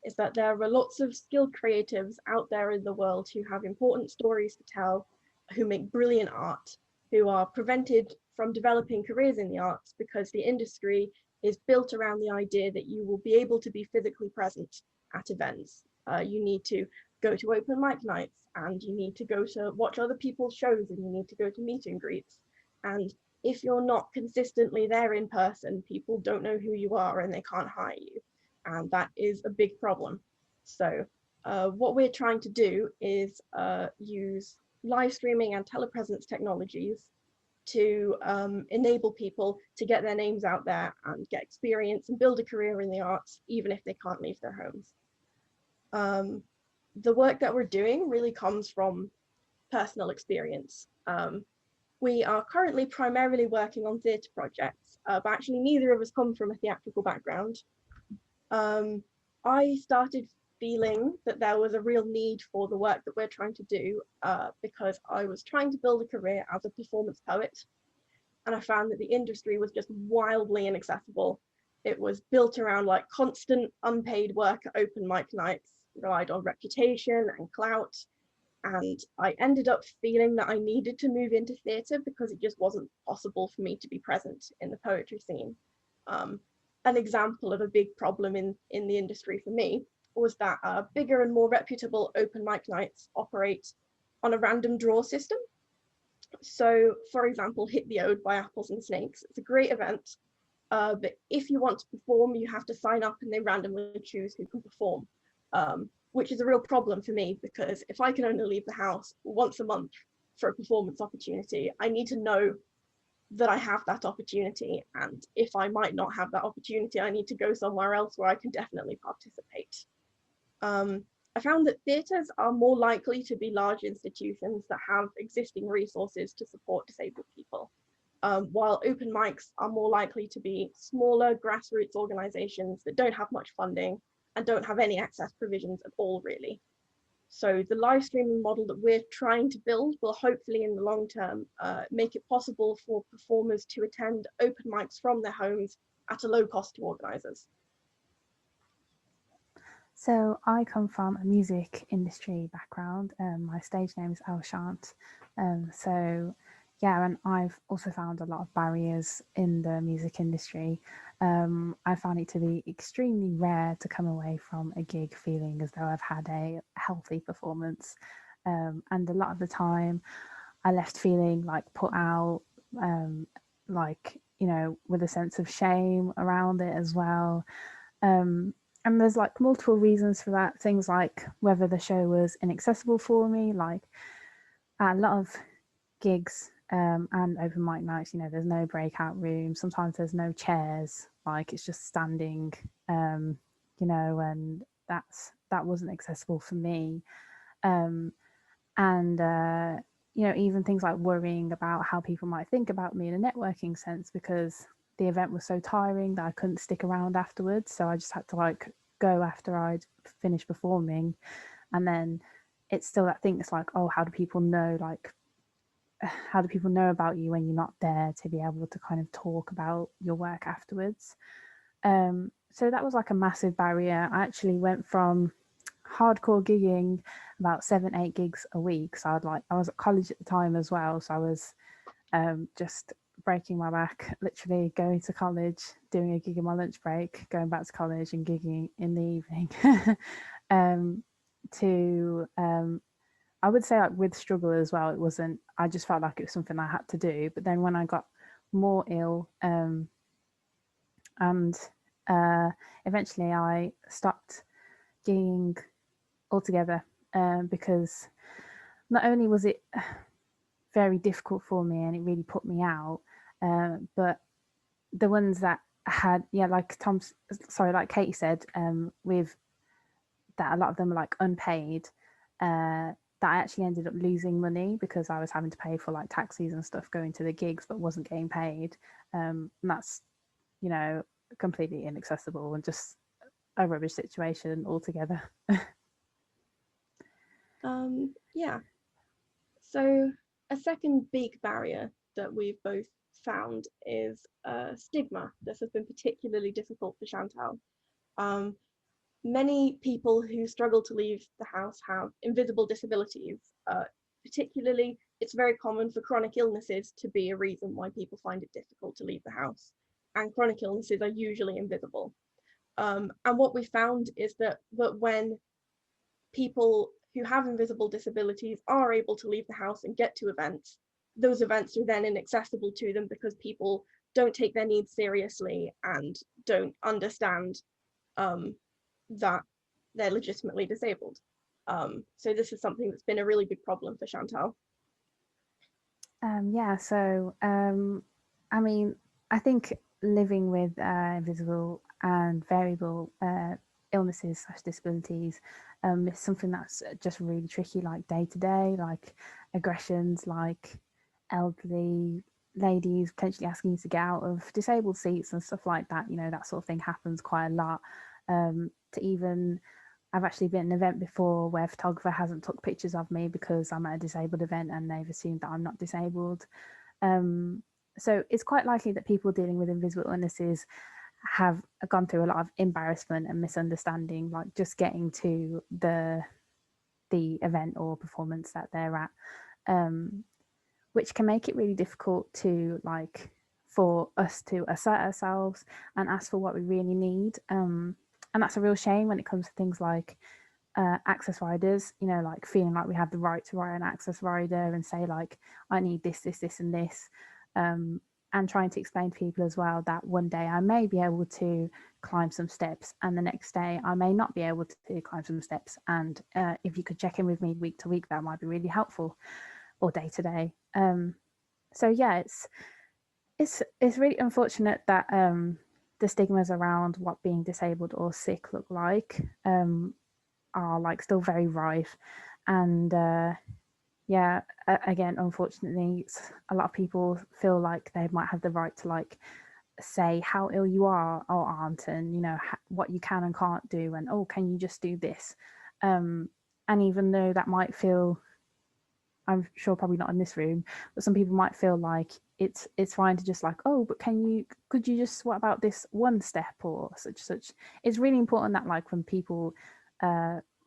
is that there are lots of skilled creatives out there in the world who have important stories to tell, who make brilliant art, who are prevented from developing careers in the arts because the industry is built around the idea that you will be able to be physically present at events. You need to go to open mic nights, and you need to go to watch other people's shows, and you need to go to meet and greets. And if you're not consistently there in person, people don't know who you are and they can't hire you. And that is a big problem. So what we're trying to do is use live streaming and telepresence technologies to enable people to get their names out there and get experience and build a career in the arts, even if they can't leave their homes. The work that we're doing really comes from personal experience. We are currently primarily working on theatre projects, but actually neither of us come from a theatrical background. I started feeling that there was a real need for the work that we're trying to do because I was trying to build a career as a performance poet, and I found that the industry was just wildly inaccessible. It was built around like constant unpaid work at open mic nights, relied on reputation and clout, and I ended up feeling that I needed to move into theatre because it just wasn't possible for me to be present in the poetry scene. An example of a big problem in the industry for me was that bigger and more reputable open mic nights operate on a random draw system. So, for example, Hit the Ode by Apples and Snakes. It's a great event, but if you want to perform, you have to sign up and they randomly choose who can perform, which is a real problem for me because if I can only leave the house once a month for a performance opportunity, I need to know that I have that opportunity, and if I might not have that opportunity, I need to go somewhere else where I can definitely participate. I found that theatres are more likely to be large institutions that have existing resources to support disabled people. while open mics are more likely to be smaller grassroots organizations that don't have much funding and don't have any access provisions at all, really. So the live streaming model that we're trying to build will hopefully in the long term make it possible for performers to attend open mics from their homes at a low cost to organisers. So I come from a music industry background. My stage name is Elle, Chante. So yeah, and I've also found a lot of barriers in the music industry. I found it to be extremely rare to come away from a gig feeling as though I've had a healthy performance. And a lot of the time I left feeling like put out, like, you know, with a sense of shame around it as well. And there's like multiple reasons for that. Things like whether the show was inaccessible for me, like at a lot of gigs and open mic nights, you know, there's no breakout room. Sometimes there's no chairs, like it's just standing, you know, and that wasn't accessible for me. And you know, even things like worrying about how people might think about me in a networking sense, because the event was so tiring that I couldn't stick around afterwards. So I just had to like go after I'd finished performing. And then it's still that thing. It's like, oh, how do people know? Like, how do people know about you when you're not there to be able to kind of talk about your work afterwards? So that was like a massive barrier. I actually went from hardcore gigging about 7-8 gigs a week. So I was at college at the time as well. So I was just breaking my back, literally going to college, doing a gig in my lunch break, going back to college and gigging in the evening. I would say like with struggle as well, it wasn't, I just felt like it was something I had to do. But then when I got more ill, and eventually I stopped gigging altogether, because not only was it very difficult for me and it really put me out, but the ones that had, yeah, like like Katie said, with that a lot of them were like unpaid, that I actually ended up losing money because I was having to pay for like taxis and stuff going to the gigs but wasn't getting paid. And that's, you know, completely inaccessible and just a rubbish situation altogether. Yeah. So a second big barrier that we've both found is stigma. This has been particularly difficult for Chantal. Many people who struggle to leave the house have invisible disabilities. Particularly, it's very common for chronic illnesses to be a reason why people find it difficult to leave the house. And chronic illnesses are usually invisible. And what we found is that when people who have invisible disabilities are able to leave the house and get to events, those events are then inaccessible to them because people don't take their needs seriously and don't understand that they're legitimately disabled. So this is something that's been a really big problem for Chantal. Yeah, so I mean, I think living with invisible and variable illnesses / disabilities is something that's just really tricky, like day to day, like aggressions, like elderly ladies potentially asking you to get out of disabled seats and stuff like that. You know, that sort of thing happens quite a lot. To even I've actually been at an event before where a photographer hasn't took pictures of me because I'm at a disabled event and they've assumed that I'm not disabled. So it's quite likely that people dealing with invisible illnesses have gone through a lot of embarrassment and misunderstanding, like just getting to the event or performance that they're at, which can make it really difficult to like for us to assert ourselves and ask for what we really need. And that's a real shame when it comes to things like access riders, you know, like feeling like we have the right to ride an access rider and say like, I need this, this, this, and this. And trying to explain to people as well that one day I may be able to climb some steps and the next day I may not be able to climb some steps. And if you could check in with me week to week, that might be really helpful, or day to day. So yeah, it's really unfortunate that the stigmas around what being disabled or sick look like are like still very rife, and yeah, again, unfortunately, a lot of people feel like they might have the right to like say how ill you are or aren't, and you know what you can and can't do, and oh, can you just do this? And even though that might feel, I'm sure probably not in this room, but some people might feel like it's fine to just like, oh, but could you just, what about this one step or such. It's really important that like when people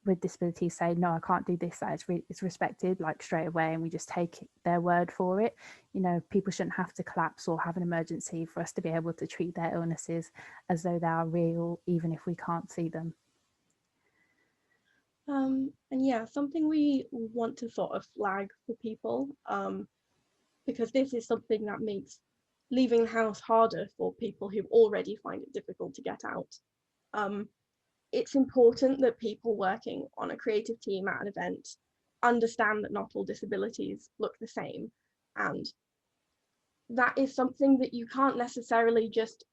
with disabilities say no, I can't do this, that it's respected like straight away, and we just take their word for it. You know, people shouldn't have to collapse or have an emergency for us to be able to treat their illnesses as though they are real, even if we can't see them. And yeah, something we want to sort of flag for people, because this is something that makes leaving the house harder for people who already find it difficult to get out. It's important that people working on a creative team at an event understand that not all disabilities look the same, and that is something that you can't necessarily just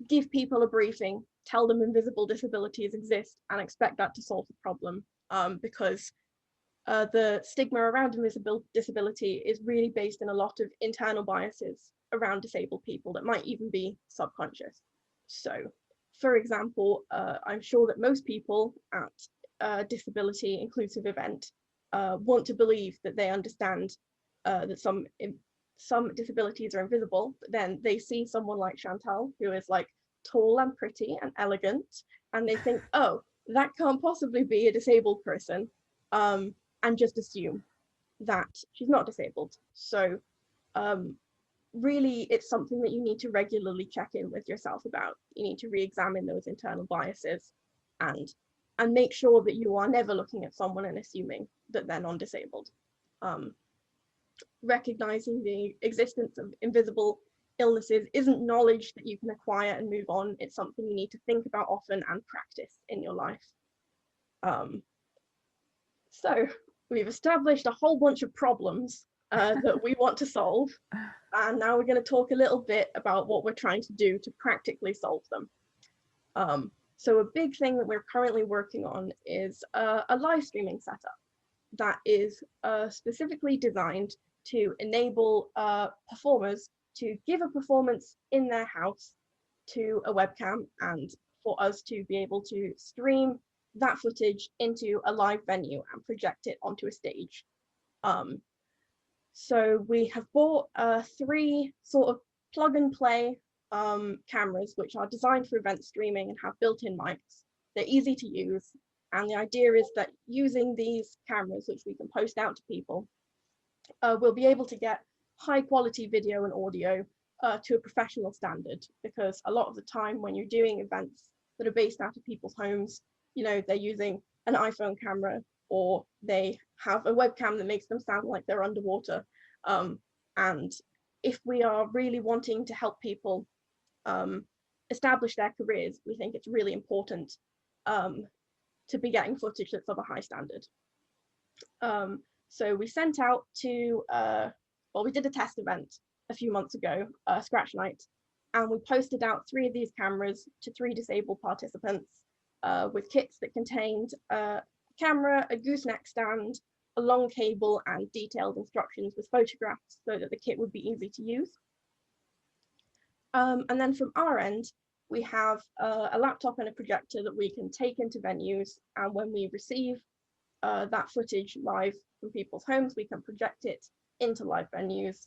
give people a briefing, tell them invisible disabilities exist and expect that to solve the problem, because the stigma around invisible disability is really based in a lot of internal biases around disabled people that might even be subconscious. So, for example, I'm sure that most people at a disability inclusive event want to believe that they understand that some disabilities are invisible, but then they see someone like Chante, who is like tall and pretty and elegant, and they think, oh, that can't possibly be a disabled person, and just assume that she's not disabled. So really, it's something that you need to regularly check in with yourself about. You need to re-examine those internal biases and make sure that you are never looking at someone and assuming that they're non-disabled. Recognizing the existence of invisible illnesses isn't knowledge that you can acquire and move on. It's something you need to think about often and practice in your life. So we've established a whole bunch of problems that we want to solve, and now we're going to talk a little bit about what we're trying to do to practically solve them. So a big thing that we're currently working on is a live streaming setup that is specifically designed to enable performers to give a performance in their house to a webcam, and for us to be able to stream that footage into a live venue and project it onto a stage. So we have bought 3 sort of plug and play cameras, which are designed for event streaming and have built-in mics. They're easy to use, and the idea is that using these cameras, which we can post out to people, we'll be able to get high quality video and audio to a professional standard, because a lot of the time when you're doing events that are based out of people's homes, you know, they're using an iPhone camera, or they have a webcam that makes them sound like they're underwater. And if we are really wanting to help people establish their careers, we think it's really important to be getting footage that's of a high standard. So we sent out to, well, we did a test event a few months ago, Scratch Night, and we posted out 3 of these cameras to 3 disabled participants with kits that contained a camera, a gooseneck stand, a long cable, and detailed instructions with photographs so that the kit would be easy to use. And then from our end, we have a laptop and a projector that we can take into venues, and when we receive that footage live from people's homes, we can project it into live venues.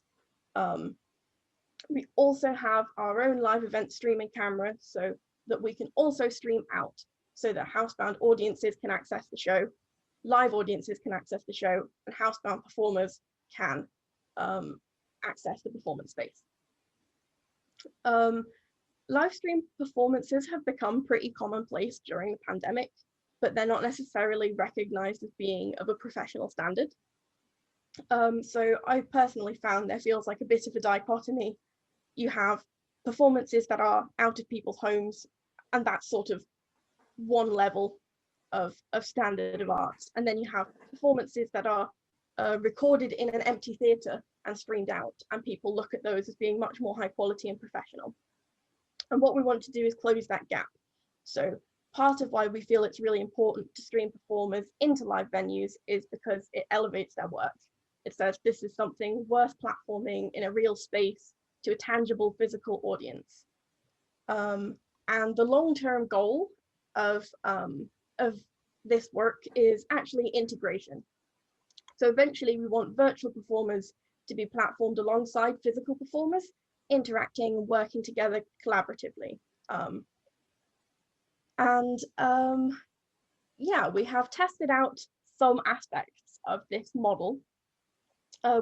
We also have our own live event streaming camera, so that we can also stream out, so that housebound audiences can access the show, live audiences can access the show, and housebound performers can access the performance space. Live stream performances have become pretty commonplace during the pandemic, but they're not necessarily recognized as being of a professional standard. So I personally found there feels like a bit of a dichotomy. You have performances that are out of people's homes, and that's sort of one level of standard of art. And then you have performances that are recorded in an empty theatre and streamed out, and people look at those as being much more high quality and professional. And what we want to do is close that gap. So part of why we feel it's really important to stream performers into live venues is because it elevates their work. It says this is something worth platforming in a real space to a tangible physical audience. And the long-term goal of this work is actually integration. So eventually we want virtual performers to be platformed alongside physical performers, interacting and working together collaboratively. Yeah, we have tested out some aspects of this model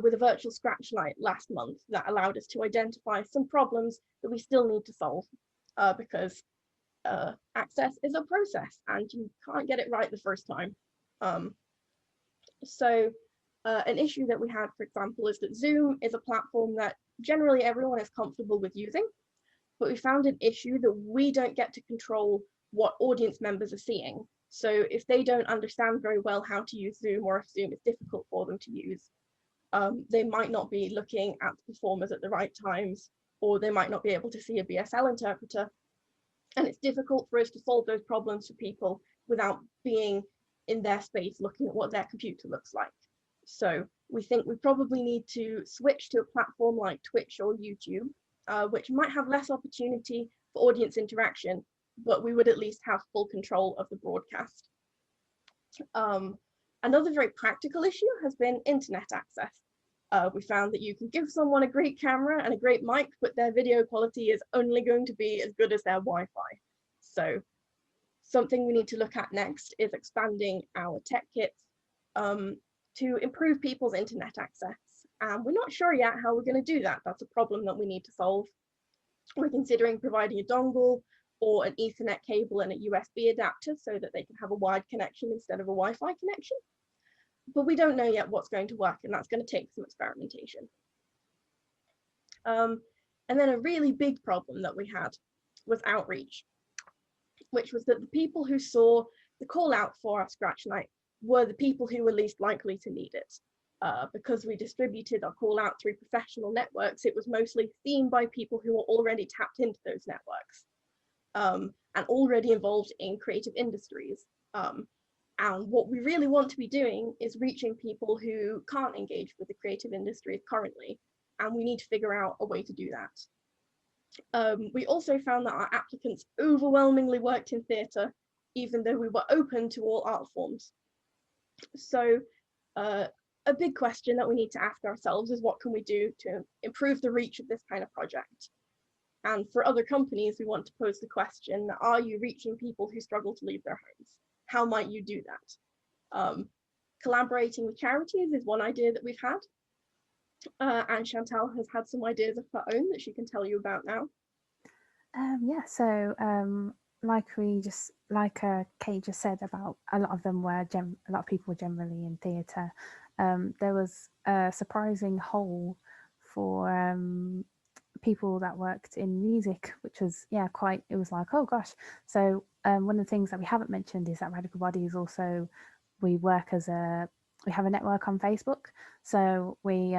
with a virtual scratch light last month that allowed us to identify some problems that we still need to solve because access is a process and you can't get it right the first time. An issue that we had, for example, is that Zoom is a platform that generally everyone is comfortable with using, but we found an issue that we don't get to control what audience members are seeing. So if they don't understand very well how to use Zoom, or if Zoom is difficult for them to use, they might not be looking at the performers at the right times, or they might not be able to see a BSL interpreter. And it's difficult for us to solve those problems for people without being in their space looking at what their computer looks like. So we think we probably need to switch to a platform like Twitch or YouTube, which might have less opportunity for audience interaction, but we would at least have full control of the broadcast. Another very practical issue has been internet access. We found that you can give someone a great camera and a great mic, but their video quality is only going to be as good as their Wi-Fi. So something we need to look at next is expanding our tech kits to improve people's internet access. And we're not sure yet how we're going to do that. That's a problem that we need to solve. We're considering providing a dongle or an Ethernet cable and a USB adapter so that they can have a wired connection instead of a Wi-Fi connection. But we don't know yet what's going to work, and that's going to take some experimentation. And then a really big problem that we had was outreach, which was that the people who saw the call out for our scratch night were the people who were least likely to need it. Because we distributed our call out through professional networks, it was mostly seen by people who were already tapped into those networks and already involved in creative industries. And what we really want to be doing is reaching people who can't engage with the creative industries currently, and we need to figure out a way to do that. We also found that our applicants overwhelmingly worked in theatre, even though we were open to all art forms. So a big question that we need to ask ourselves is, what can we do to improve the reach of this kind of project? And for other companies, we want to pose the question, are you reaching people who struggle to leave their homes? How might you do that? Collaborating with charities is one idea that we've had. And Chantal has had some ideas of her own that she can tell you about now. Yeah, so like Kate just said, about a lot of them were a lot of people were generally in theatre. There was a surprising hole for people that worked in music, which was it was like, oh gosh. So one of the things that we haven't mentioned is that Radical Body is also, we have a network on Facebook, so we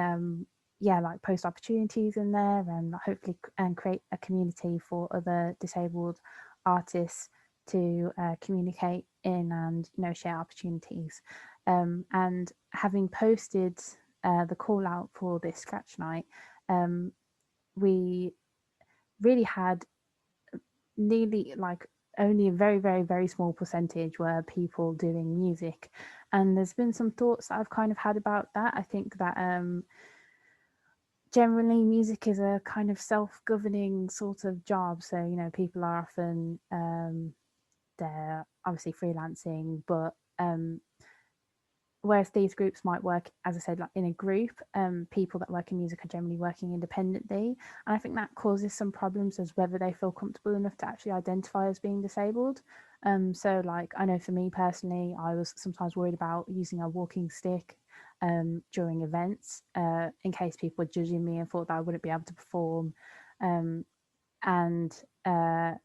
like post opportunities in there and hopefully create a community for other disabled artists to communicate in and share opportunities. And having posted the call out for this scratch night, we really had nearly only a very, very, very small percentage were people doing music. And there's been some thoughts that I've kind of had about that. I think that generally music is a kind of self-governing sort of job. So, people are often, they're obviously freelancing, but whereas these groups might work, as I said, like in a group, people that work in music are generally working independently. And I think that causes some problems as whether they feel comfortable enough to actually identify as being disabled. So I know for me personally, I was sometimes worried about using a walking stick during events in case people were judging me and thought that I wouldn't be able to perform. And other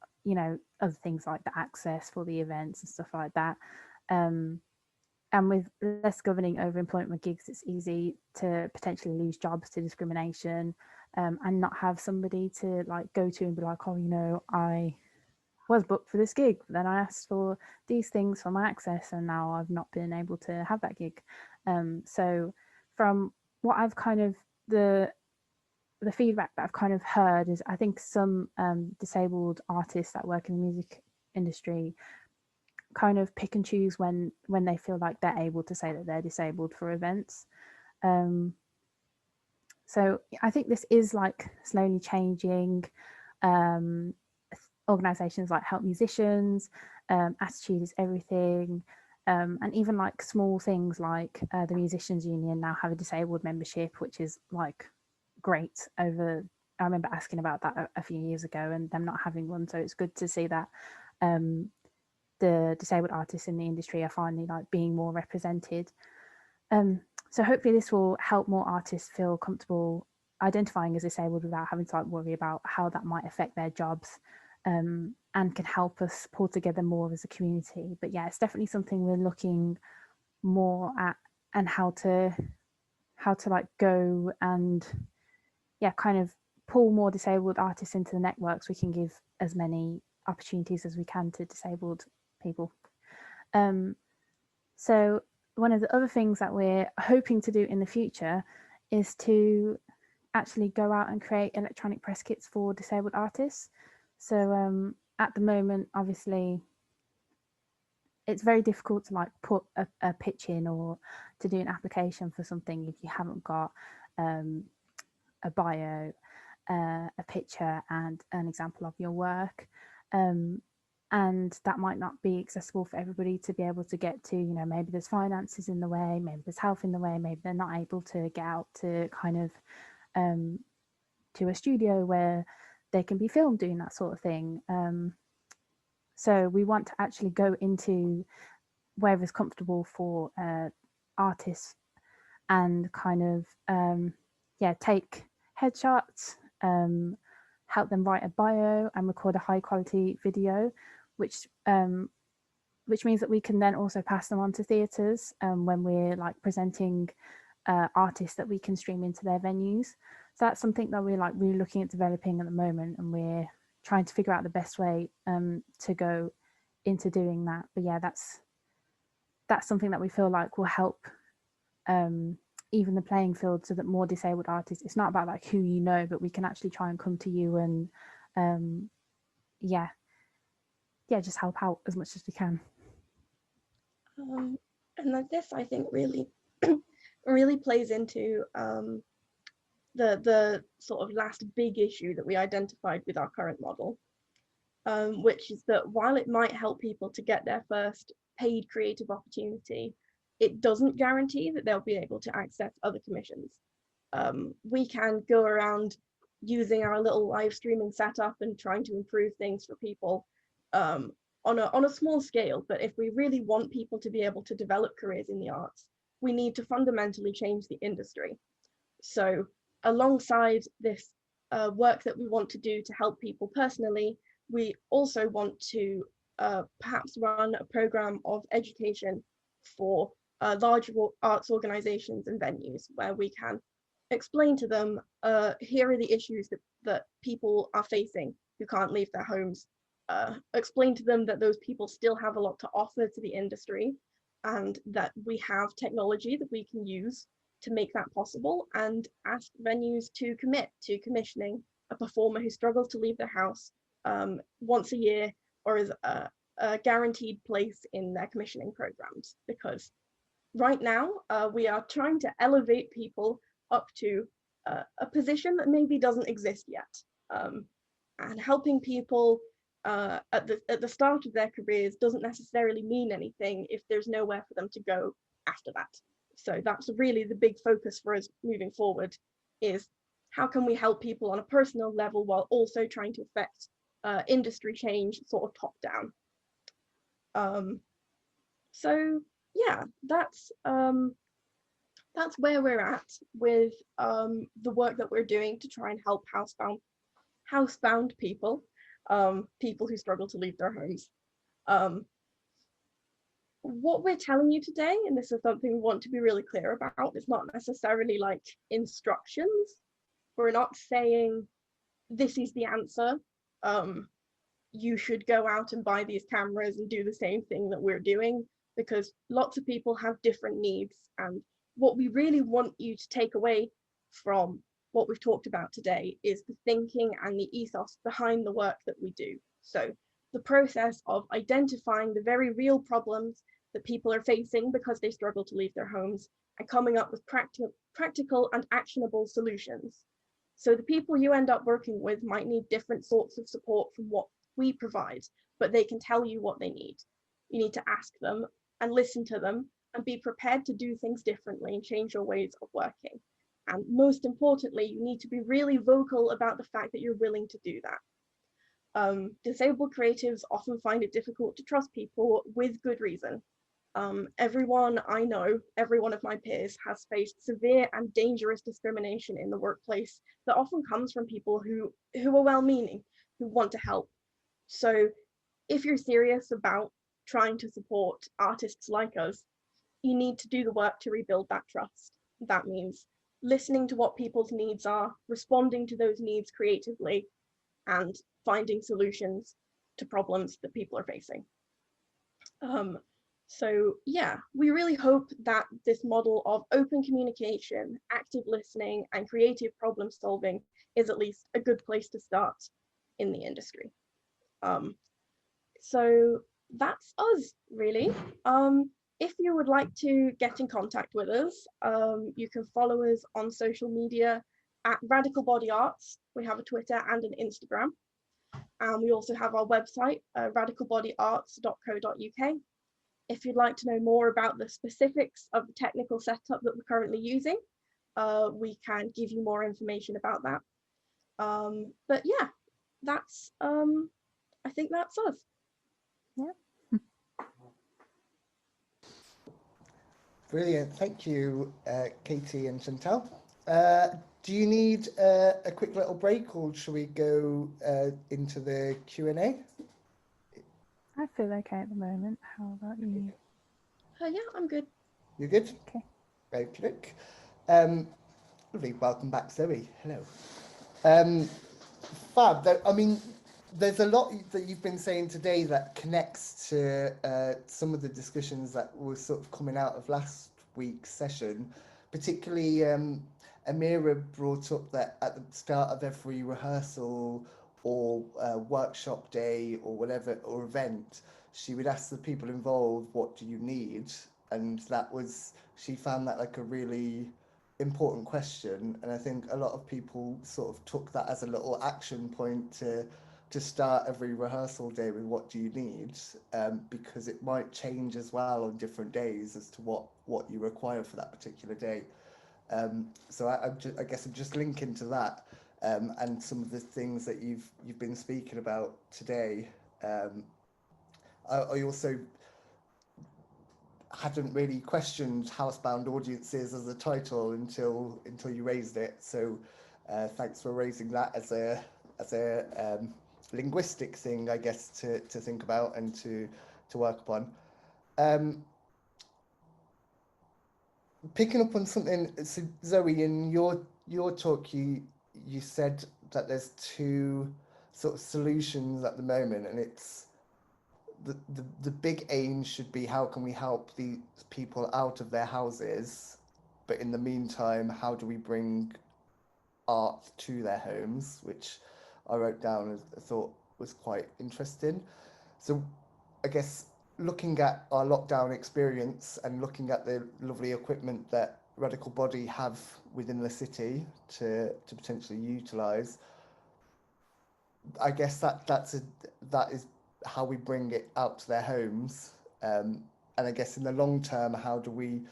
things like the access for the events and stuff like that. And with less governing over employment gigs, it's easy to potentially lose jobs to discrimination, and not have somebody to go to and be like, oh, I was booked for this gig, but then I asked for these things for my access and now I've not been able to have that gig. So from what I've kind of the feedback that I've kind of heard is I think some disabled artists that work in the music industry kind of pick and choose when they feel like they're able to say that they're disabled for events. So I think this is like slowly changing. Organizations like Help Musicians, Attitude is Everything, and even like small things like the Musicians Union now have a disabled membership, which is like great. I remember asking about that a few years ago and them not having one, so it's good to see that the disabled artists in the industry are finally like being more represented. So hopefully this will help more artists feel comfortable identifying as disabled without having to like worry about how that might affect their jobs, and can help us pull together more as a community. But yeah, it's definitely something we're looking more at, and how to like go and kind of pull more disabled artists into the networks. We can give as many opportunities as we can to disabled people. So one of the other things that we're hoping to do in the future is to actually go out and create electronic press kits for disabled artists. So at the moment, obviously, it's very difficult to like put a pitch in or to do an application for something if you haven't got a bio, a picture, and an example of your work. And that might not be accessible for everybody to be able to get to. You know, maybe there's finances in the way, maybe there's health in the way, maybe they're not able to get out to kind of to a studio where they can be filmed doing that sort of thing. So we want to actually go into wherever's comfortable for artists and kind of take headshots, help them write a bio and record a high quality video, which means that we can then also pass them on to theatres when we're like presenting artists that we can stream into their venues. So that's something that we're like really looking at developing at the moment, and we're trying to figure out the best way to go into doing that. But yeah, that's something that we feel like will help even the playing field, so that more disabled artists, it's not about like who you know, but we can actually try and come to you and just help out as much as we can. And like this, I think really really plays into the sort of last big issue that we identified with our current model, which is that while it might help people to get their first paid creative opportunity, it doesn't guarantee that they'll be able to access other commissions. We can go around using our little live streaming setup and trying to improve things for people on a small scale, but if we really want people to be able to develop careers in the arts, we need to fundamentally change the industry. So alongside this work that we want to do to help people personally, we also want to perhaps run a program of education for large arts organizations and venues, where we can explain to them, here are the issues that people are facing who can't leave their homes, explain to them that those people still have a lot to offer to the industry, and that we have technology that we can use to make that possible, and ask venues to commit to commissioning a performer who struggles to leave their house once a year, or as a guaranteed place in their commissioning programs. Because right now we are trying to elevate people up to a position that maybe doesn't exist yet, and helping people at the start of their careers doesn't necessarily mean anything if there's nowhere for them to go after that. So that's really the big focus for us moving forward, is how can we help people on a personal level while also trying to affect industry change sort of top down. So yeah, that's where we're at with the work that we're doing to try and help housebound people, people who struggle to leave their homes. What we're telling you today, and this is something we want to be really clear about, is not necessarily like instructions. We're not saying this is the answer. You should go out and buy these cameras and do the same thing that we're doing, because lots of people have different needs, and what we really want you to take away from what we've talked about today is the thinking and the ethos behind the work that we do. So the process of identifying the very real problems that people are facing because they struggle to leave their homes, and coming up with practical and actionable solutions. So the people you end up working with might need different sorts of support from what we provide, but they can tell you what they need. You need to ask them and listen to them and be prepared to do things differently and change your ways of working. And most importantly, you need to be really vocal about the fact that you're willing to do that. Disabled creatives often find it difficult to trust people with good reason. Everyone I know, every one of my peers has faced severe and dangerous discrimination in the workplace that often comes from people who are well-meaning, who want to help. So if you're serious about trying to support artists like us, you need to do the work to rebuild that trust. That means listening to what people's needs are, responding to those needs creatively, and finding solutions to problems that people are facing. So yeah, we really hope that this model of open communication, active listening, and creative problem solving is at least a good place to start in the industry. So that's us, really. If you would like to get in contact with us, you can follow us on social media at Radical Body Arts. We have a Twitter and an Instagram. And we also have our website, radicalbodyarts.co.uk. If you'd like to know more about the specifics of the technical setup that we're currently using, we can give you more information about that. But yeah, that's, I think that's us. Yeah. Brilliant. Thank you, Katie and Chante. Do you need a quick little break, or should we go into the Q&A? I feel okay at the moment. How about you? Yeah, I'm good. You good? Okay. Okay. Lovely. Welcome back, Zoe. Hello. Fab. I mean, there's a lot that you've been saying today that connects to some of the discussions that were sort of coming out of last week's session. Particularly, Amira brought up that at the start of every rehearsal or workshop day or whatever, or event, she would ask the people involved, what do you need? And that was, she found that like a really important question, and I think a lot of people sort of took that as a little action point to start every rehearsal day with what do you need, because it might change as well on different days as to what you require for that particular day. So I guess I'm just linking to that, and some of the things that you've been speaking about today. I also hadn't really questioned Housebound audiences as a title until you raised it. So thanks for raising that as a linguistic thing, I guess, to think about and to work upon. Picking up on something, so Zoe, in your talk, you said that there's two sort of solutions at the moment, and it's the big aim should be how can we help these people out of their houses, but in the meantime, how do we bring art to their homes, which I wrote down as I thought was quite interesting. So I guess looking at our lockdown experience and looking at the lovely equipment that Radical Body have within the city to potentially utilise, I guess that is how we bring it out to their homes. And I guess in the long term, how do we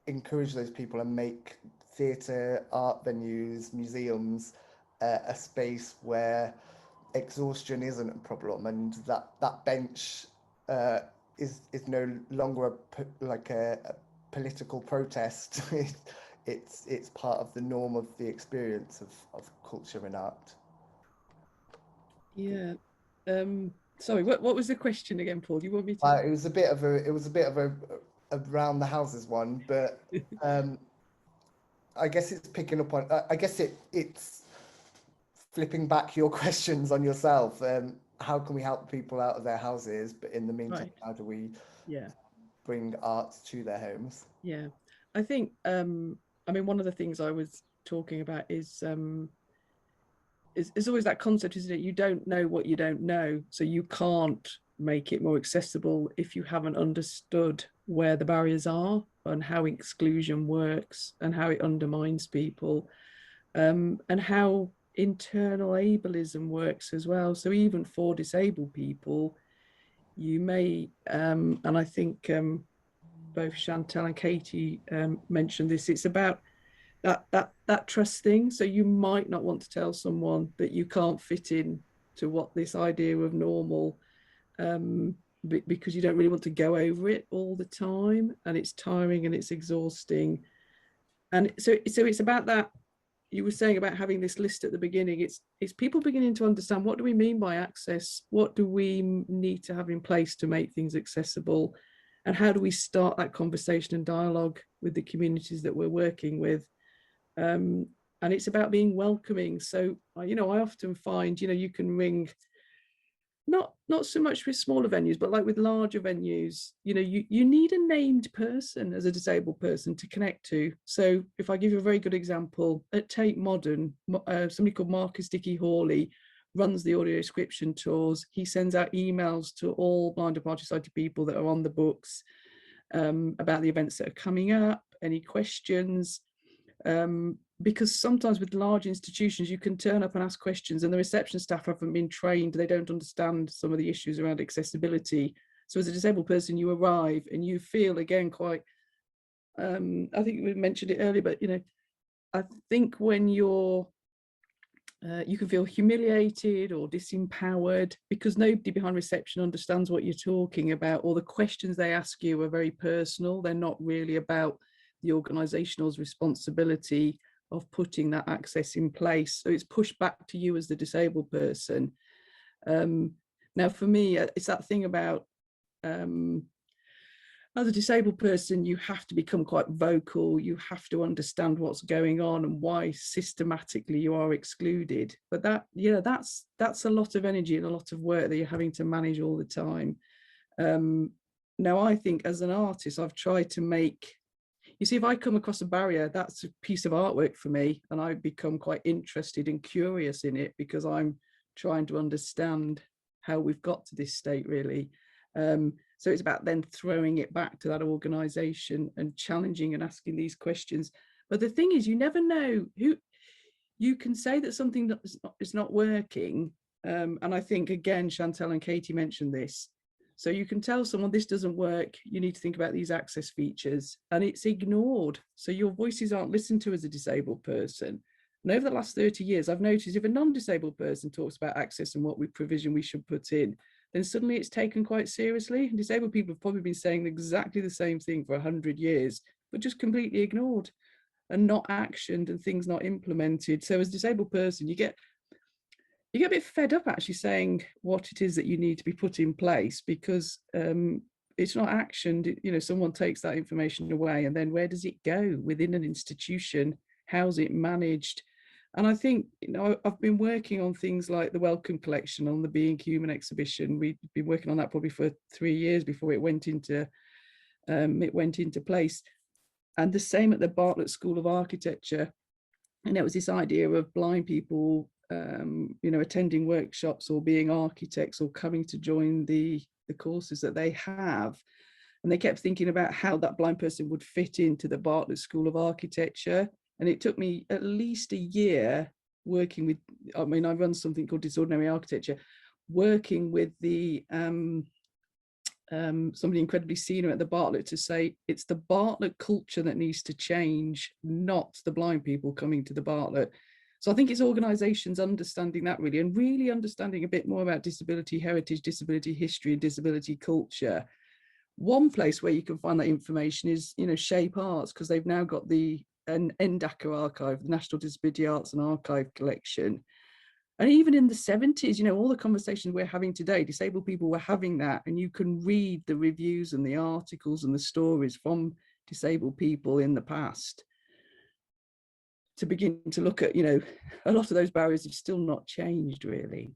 encourage those people and make theatre, art venues, museums a space where exhaustion isn't a problem, and that bench is no longer a political protest. It's part of the norm of the experience of culture and art. Yeah. Sorry, what was the question again, Paul? Do you want me to? It was a bit of a around the houses one, but I guess it's picking up on. I guess it's flipping back your questions on yourself. How can we help people out of their houses, but in the meantime, Right. how do we Yeah. bring art to their homes? Yeah. I think, I mean, one of the things I was talking about is always that concept, isn't it? You don't know what you don't know, so you can't make it more accessible if you haven't understood where the barriers are and how exclusion works and how it undermines people, and how internal ableism works as well. So even for disabled people, you may, and I think both Chantal and Katie mentioned this, it's about that trust thing. So you might not want to tell someone that you can't fit in to what this idea of normal, because you don't really want to go over it all the time, and it's tiring and it's exhausting. And so it's about that. You were saying about having this list at the beginning. It's people beginning to understand, what do we mean by access? What do we need to have in place to make things accessible? And how do we start that conversation and dialogue with the communities that we're working with? And it's about being welcoming. So, I often find, you can ring, not so much with smaller venues, but like with larger venues, you need a named person as a disabled person to connect to. So if I give you a very good example, at Tate Modern, somebody called Marcus Dickey Hawley runs the audio description tours. He sends out emails to all blind and partially sighted people that are on the books, about the events that are coming up, any questions. Because sometimes with large institutions, you can turn up and ask questions and the reception staff haven't been trained. They don't understand some of the issues around accessibility. So as a disabled person, you arrive and you feel, again, quite, I think we mentioned it earlier, but, I think when you can feel humiliated or disempowered because nobody behind reception understands what you're talking about, or the questions they ask you are very personal. They're not really about the organisational's responsibility of putting that access in place. So it's pushed back to you as the disabled person. Now, for me, it's that thing about, as a disabled person, you have to become quite vocal. You have to understand what's going on and why systematically you are excluded. But that's a lot of energy and a lot of work that you're having to manage all the time. Now, I think as an artist, I've tried to make, you see, if I come across a barrier, that's a piece of artwork for me, and I become quite interested and curious in it because I'm trying to understand how we've got to this state, really. So it's about then throwing it back to that organisation and challenging and asking these questions. But the thing is, you never know who you can say that something is not working. And I think, again, Chantal and Katie mentioned this. So you can tell someone this doesn't work, you need to think about these access features, and it's ignored. So your voices aren't listened to as a disabled person. And over the last 30 years, I've noticed if a non-disabled person talks about access and what provision we should put in, then suddenly it's taken quite seriously. And disabled people have probably been saying exactly the same thing for 100 years, but just completely ignored and not actioned and things not implemented. So as a disabled person, you get a bit fed up actually saying what it is that you need to be put in place, because it's not actioned. Someone takes that information away, and then where does it go within an institution? How's it managed? And I think, I've been working on things like the Welcome Collection on the Being Human exhibition. We've been working on that probably for 3 years before it went into place. And the same at the Bartlett School of Architecture. And it was this idea of blind people, attending workshops or being architects or coming to join the courses that they have. And they kept thinking about how that blind person would fit into the Bartlett School of Architecture. And it took me at least a year working with, I run something called Disordinary Architecture, working with the somebody incredibly senior at the Bartlett to say it's the Bartlett culture that needs to change, not the blind people coming to the Bartlett. So I think it's organisations understanding that, really, and really understanding a bit more about disability heritage, disability history, and disability culture. One place where you can find that information is, Shape Arts, because they've now got the NDACA archive, the National Disability Arts and Archive collection. And even in the 70s, all the conversations we're having today, disabled people were having that, and you can read the reviews and the articles and the stories from disabled people in the past to begin to look at, a lot of those barriers have still not changed, really.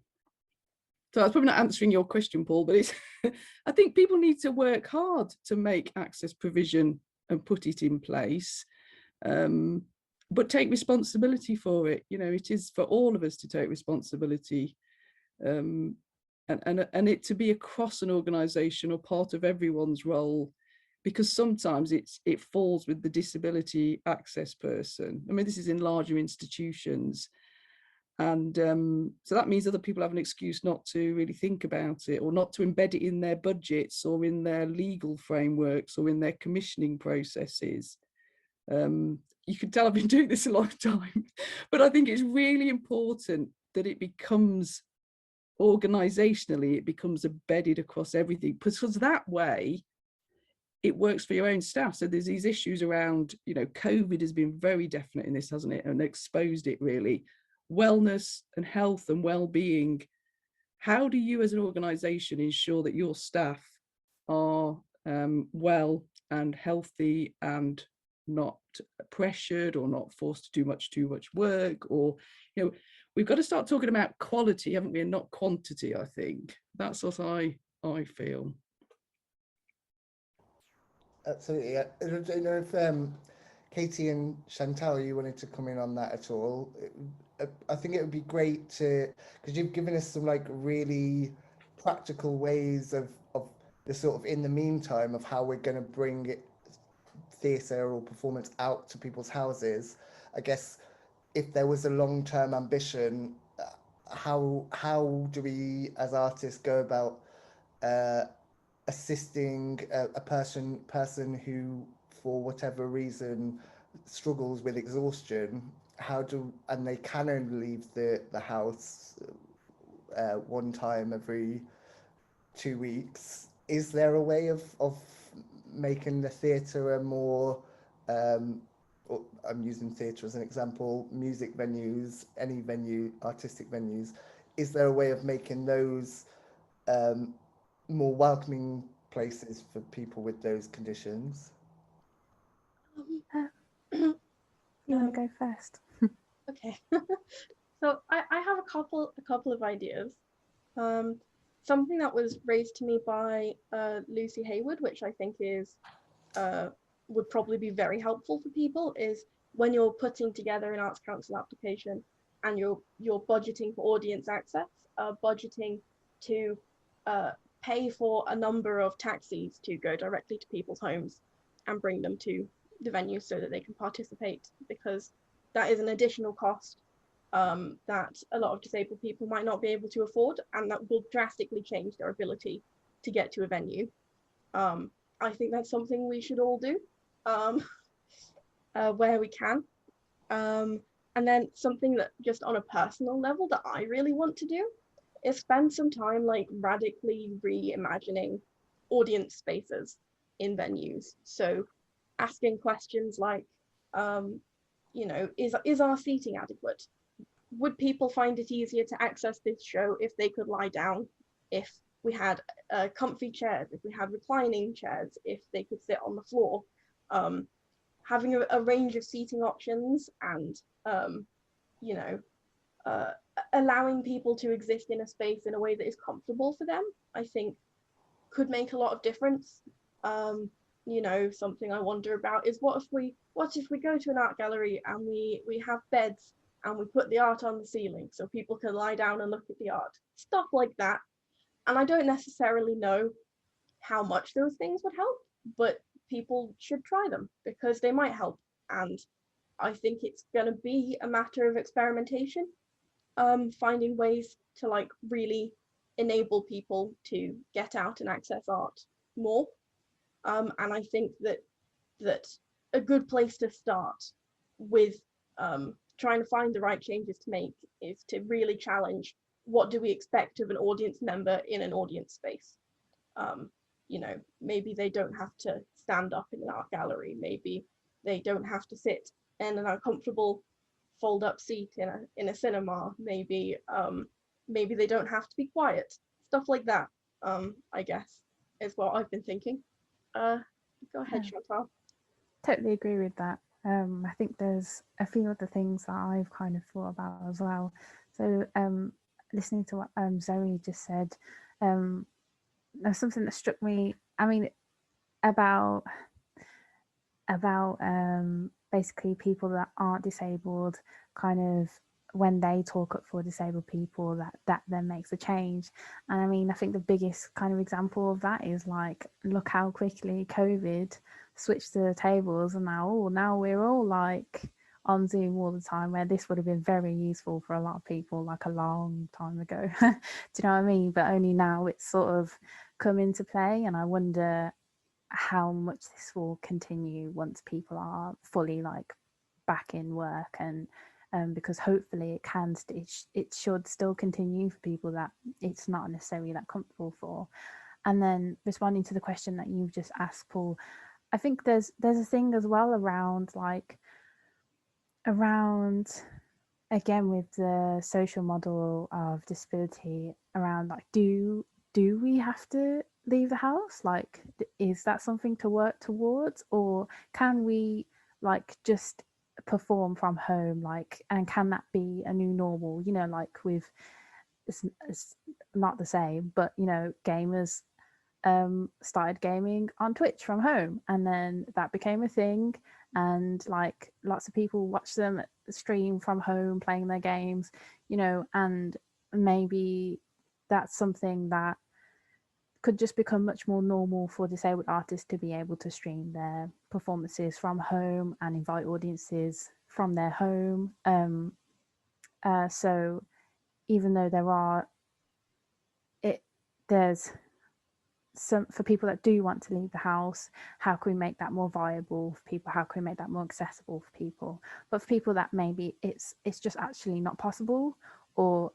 So I was probably not answering your question, Paul, but it's I think people need to work hard to make access provision and put it in place, but take responsibility for it. You know, it is for all of us to take responsibility, and it to be across an organisation or part of everyone's role, because sometimes it falls with the disability access person. I mean, this is in larger institutions. And so that means other people have an excuse not to really think about it, or not to embed it in their budgets or in their legal frameworks or in their commissioning processes. You can tell I've been doing this a long time, but I think it's really important that it becomes organisationally, it becomes embedded across everything, because that way it works for your own staff. So there's these issues around, you know, COVID has been very definite in this, hasn't it, and exposed it really. Wellness and health and well-being. How do you as an organisation ensure that your staff are well and healthy and not pressured or not forced to do too much work? Or, you know, we've got to start talking about quality, haven't we, and not quantity. I think that's what I feel. Absolutely. I don't know if Katie and Chantal, you wanted to come in on that at all. I think it would be great to, because you've given us some like really practical ways of the sort of in the meantime of how we're going to bring theatre or performance out to people's houses. I guess if there was a long-term ambition, how do we as artists go about assisting a person who, for whatever reason, struggles with exhaustion? And they can only leave the house one time every 2 weeks. Is there a way of making the theatre a more I'm using theatre as an example, music venues, any venue, artistic venues, is there a way of making those more welcoming places for people with those conditions? You want to go first? Okay. So I have a couple of ideas. Something that was raised to me by Lucy Hayward, which I think is would probably be very helpful for people, is when you're putting together an Arts Council application and you're budgeting for audience access, budgeting to pay for a number of taxis to go directly to people's homes and bring them to the venue so that they can participate, because that is an additional cost that a lot of disabled people might not be able to afford, and that will drastically change their ability to get to a venue. I think that's something we should all do where we can. And then something that just on a personal level that I really want to do is spend some time like radically reimagining audience spaces in venues. So asking questions like, you know, is our seating adequate? Would people find it easier to access this show if they could lie down, if we had comfy chairs, if we had reclining chairs, if they could sit on the floor? Having a range of seating options and, you know, allowing people to exist in a space in a way that is comfortable for them, I think could make a lot of difference. You know, something I wonder about is what if we go to an art gallery and we have beds and we put the art on the ceiling so people can lie down and look at the art, stuff like that. And I don't necessarily know how much those things would help, but people should try them because they might help. And I think it's going to be a matter of experimentation, finding ways to like really enable people to get out and access art more. And I think that a good place to start with trying to find the right changes to make is to really challenge what do we expect of an audience member in an audience space. You know, maybe they don't have to stand up in an art gallery. Maybe they don't have to sit in an uncomfortable fold-up seat in a cinema. Maybe maybe they don't have to be quiet. Stuff like that, I guess, is what I've been thinking. Go ahead, Chantal. Totally agree with that. I think there's a few other things that I've kind of thought about as well. So listening to what Zoe just said, there's something that struck me, I mean, about about basically people that aren't disabled, kind of when they talk up for disabled people, that then makes a change. And I mean, I think the biggest kind of example of that is like, look how quickly COVID switched the tables, and now we're all like on Zoom all the time, where this would have been very useful for a lot of people like a long time ago. Do you know what I mean? But only now it's sort of come into play, and I wonder how much this will continue once people are fully like back in work, and because hopefully it can it should still continue for people that it's not necessarily that comfortable for. And then responding to the question that you've just asked, Paul, I think there's a thing as well around again with the social model of disability, around like, do we have to leave the house? Like, is that something to work towards, or can we like just perform from home, like, and can that be a new normal? You know, like with it's not the same, but you know, gamers started gaming on Twitch from home, and then that became a thing, and like lots of people watch them stream from home playing their games, you know, and maybe that's something that could just become much more normal for disabled artists to be able to stream their performances from home and invite audiences from their home. So even though there's some, for people that do want to leave the house, how can we make that more viable for people? How can we make that more accessible for people? But for people that maybe it's just actually not possible, or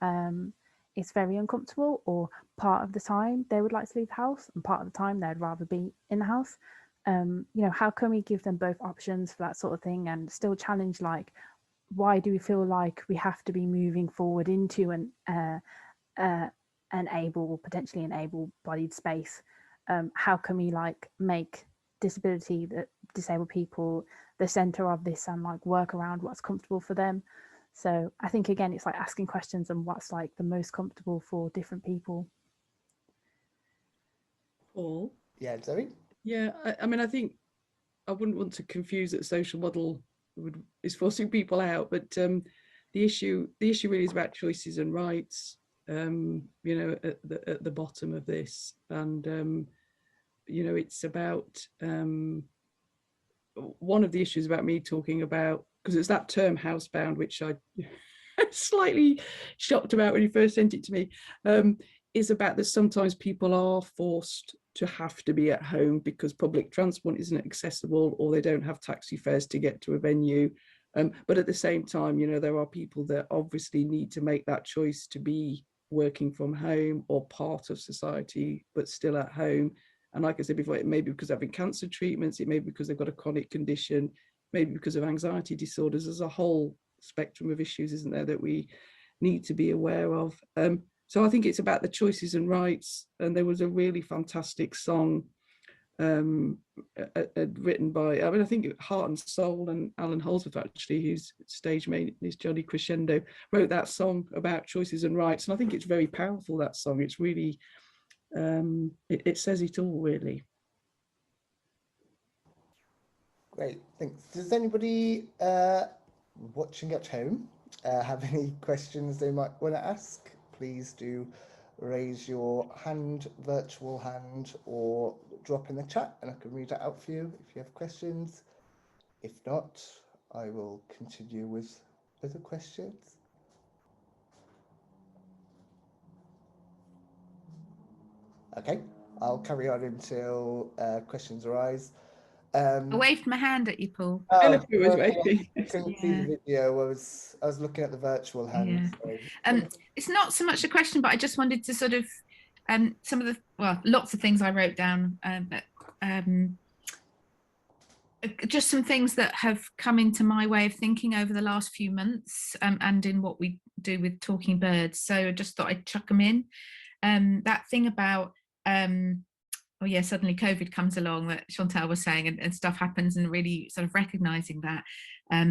it's very uncomfortable, or part of the time they would like to leave the house and part of the time they'd rather be in the house, you know, how can we give them both options for that sort of thing, and still challenge, like, why do we feel like we have to be moving forward into potentially an able-bodied space? How can we like make disabled people the center of this, and like work around what's comfortable for them? So I think again, it's like asking questions and what's like the most comfortable for different people. Paul? Yeah, Zoe? Yeah, I mean, I think I wouldn't want to confuse that social model is forcing people out, but the issue really is about choices and rights, you know, at the bottom of this. And you know, it's about one of the issues about me talking about, because it's that term housebound, which I slightly shocked about when you first sent it to me, is about that sometimes people are forced to have to be at home because public transport isn't accessible, or they don't have taxi fares to get to a venue. But at the same time, you know, there are people that obviously need to make that choice to be working from home or part of society, but still at home. And like I said before, it may be because they're having cancer treatments, it may be because they've got a chronic condition, maybe because of anxiety disorders. There's a whole spectrum of issues, isn't there, that we need to be aware of. So I think it's about the choices and rights. And there was a really fantastic song written by, I mean, I think Heart and Soul and Alan Holdsworth, actually, who's stage mate, is Johnny Crescendo, wrote that song about choices and rights. And I think it's very powerful, that song. It's really, it says it all, really. Great, thanks. Does anybody watching at home have any questions they might want to ask? Please do raise your hand, virtual hand, or drop in the chat and I can read it out for you if you have questions. If not, I will continue with other questions. Okay, I'll carry on until questions arise. I waved my hand at you, Paul. Oh, It was waving. I couldn't see the video. I was looking at the virtual hand. Yeah. So. It's not so much a question, but I just wanted to sort of some of the, well, lots of things I wrote down, but just some things that have come into my way of thinking over the last few months, and in what we do with Talking Birds. So I just thought I'd chuck them in. That thing about oh yeah, suddenly COVID comes along, that Chante was saying, and stuff happens, and really sort of recognizing that,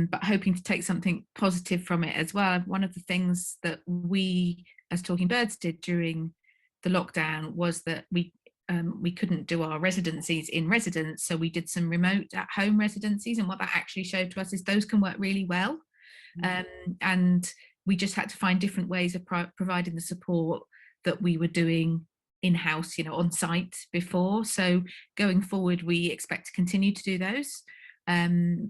but hoping to take something positive from it as well. One of the things that we as Talking Birds did during the lockdown was that we we couldn't do our residencies in residence, so we did some remote at home residencies, and what that actually showed to us is those can work really well. And we just had to find different ways of providing the support that we were doing in-house, you know, on site before. So going forward, we expect to continue to do those,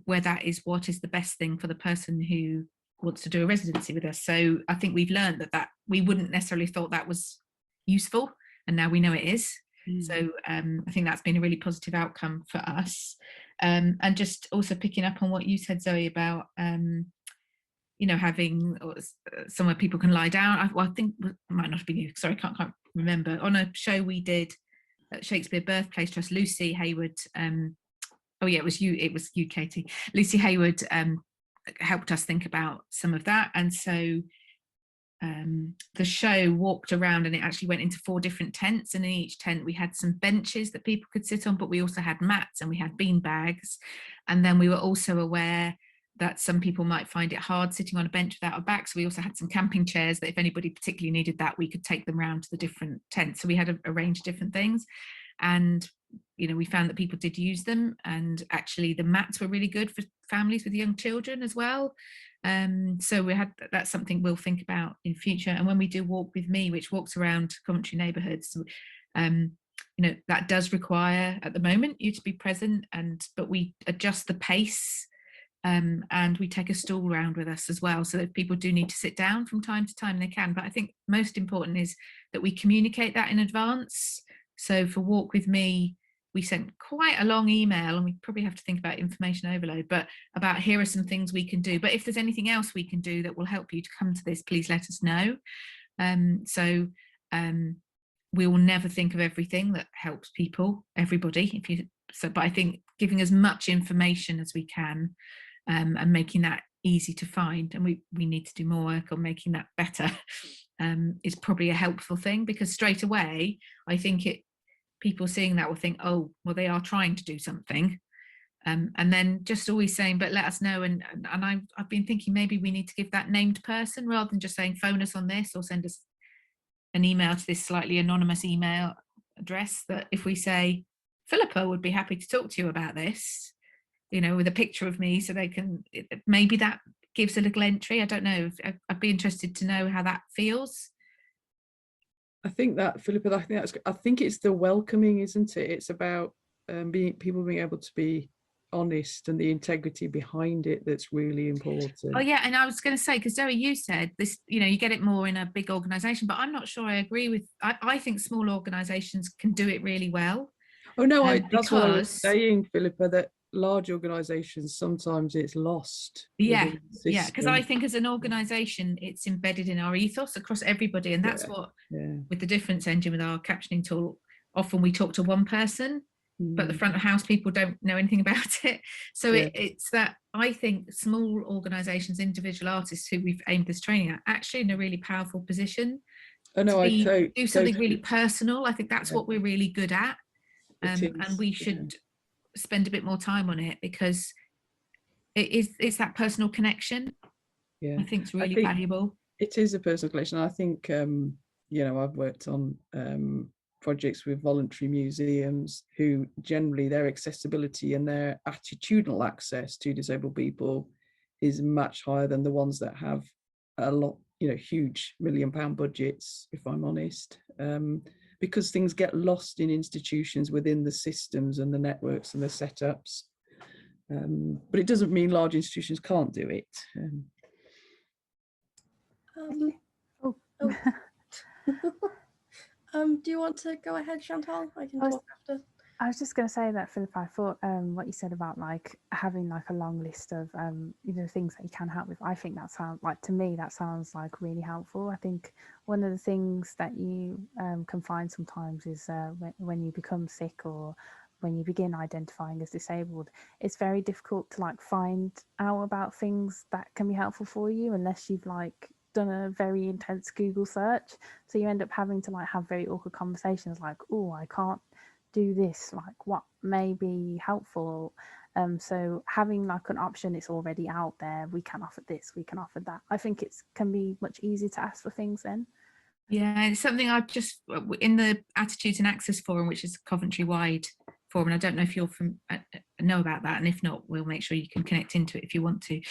where that is what is the best thing for the person who wants to do a residency with us. So I think we've learned that we wouldn't necessarily thought that was useful, and now we know it is. So I think that's been a really positive outcome for us. And just also picking up on what you said, Zoe, about you know, having somewhere people can lie down. I think it might not have been you, sorry, can't remember. On a show we did at Shakespeare Birthplace Trust, Lucy Hayward, oh yeah, it was you, Katie. Lucy Hayward helped us think about some of that. And so the show walked around, and it actually went into 4 different tents, and in each tent we had some benches that people could sit on, but we also had mats and we had bean bags. And then we were also aware that some people might find it hard sitting on a bench without a back, so we also had some camping chairs that if anybody particularly needed that, we could take them around to the different tents. So we had a range of different things, and you know, we found that people did use them, and actually the mats were really good for families with young children as well. So that's something we'll think about in future. And when we do Walk With Me, which walks around Coventry neighbourhoods, you know, that does require at the moment you to be present, but we adjust the pace, and we take a stool round with us as well, so that if people do need to sit down from time to time, they can. But I think most important is that we communicate that in advance. So for Walk With Me, we sent quite a long email, and we probably have to think about information overload, but about here are some things we can do. But if there's anything else we can do that will help you to come to this, please let us know. We will never think of everything that helps people, everybody. But I think giving as much information as we can, and making that easy to find, and we need to do more work on making that better, is probably a helpful thing, because straight away I think people seeing that will think, oh well, they are trying to do something, and then just always saying, but let us know. And I've been thinking maybe we need to give that named person, rather than just saying phone us on this or send us an email to this slightly anonymous email address, that if we say Philippa would be happy to talk to you about this, you know, with a picture of me, so they can, maybe that gives a little entry. I don't know. I'd be interested to know how that feels. I think that, Philippa, I think it's the welcoming, isn't it? It's about people being able to be honest, and the integrity behind it that's really important. Oh yeah, and I was going to say, because Zoe, you said this, you know, you get it more in a big organisation, but I'm not sure I agree with. I think small organisations can do it really well. Oh no, that's what I was saying, Philippa, that large organisations, sometimes it's lost. Yeah, because I think as an organisation, it's embedded in our ethos across everybody, and that's what, with the difference engine, with our captioning tool, often we talk to one person, but the front of house people don't know anything about it. So it's that, I think small organisations, individual artists who we've aimed this training at, actually in a really powerful position to do something really personal. I think that's what we're really good at, and we should spend a bit more time on it, because it's that personal connection. I think it's really valuable. It is a personal connection. I think you know, I've worked on projects with voluntary museums who generally their accessibility and their attitudinal access to disabled people is much higher than the ones that have a lot, you know, huge £1 million budgets, if I'm honest, because things get lost in institutions within the systems and the networks and the setups. But it doesn't mean large institutions can't do it. Do you want to go ahead, Chantal? I can talk after. I was just going to say that, Philippa, I thought what you said about like having like a long list of you know, things that you can help with. I think that sounds like, to me, that sounds like really helpful. I think one of the things that you can find sometimes is when you become sick, or when you begin identifying as disabled, it's very difficult to like find out about things that can be helpful for you unless you've like done a very intense Google search. So you end up having to like have very awkward conversations like, oh, I can't do this, like what may be helpful. So having like an option, it's already out there, we can offer this, we can offer that. I think it can be much easier to ask for things then. Yeah, it's something I've just in the Attitudes and Access Forum, which is a Coventry wide forum, and I don't know if you're know about that, and if not, we'll make sure you can connect into it if you want to.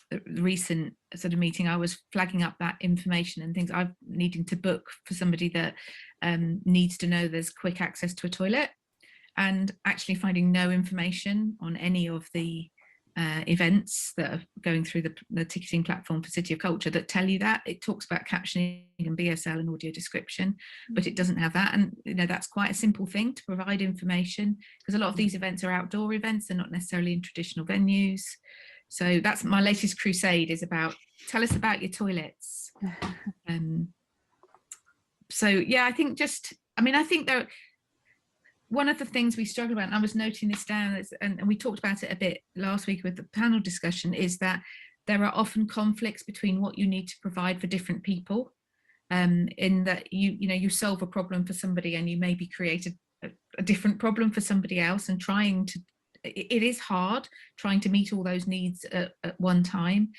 The recent sort of meeting, I was flagging up that information and things I'm needing to book for somebody that needs to know there's quick access to a toilet, and actually finding no information on any of the events that are going through the ticketing platform for City of Culture that tell you that. It talks about captioning and BSL and audio description, but it doesn't have that. And that's quite a simple thing to provide information, because a lot of these events are outdoor events. They're not necessarily in traditional venues. So that's my latest crusade, is about, tell us about your toilets. So yeah, I think I think there, one of the things we struggle about, and I was noting this down, and we talked about it a bit last week with the panel discussion, is that there are often conflicts between what you need to provide for different people, in that you solve a problem for somebody and you maybe create a different problem for somebody else, and it is hard trying to meet all those needs at one time.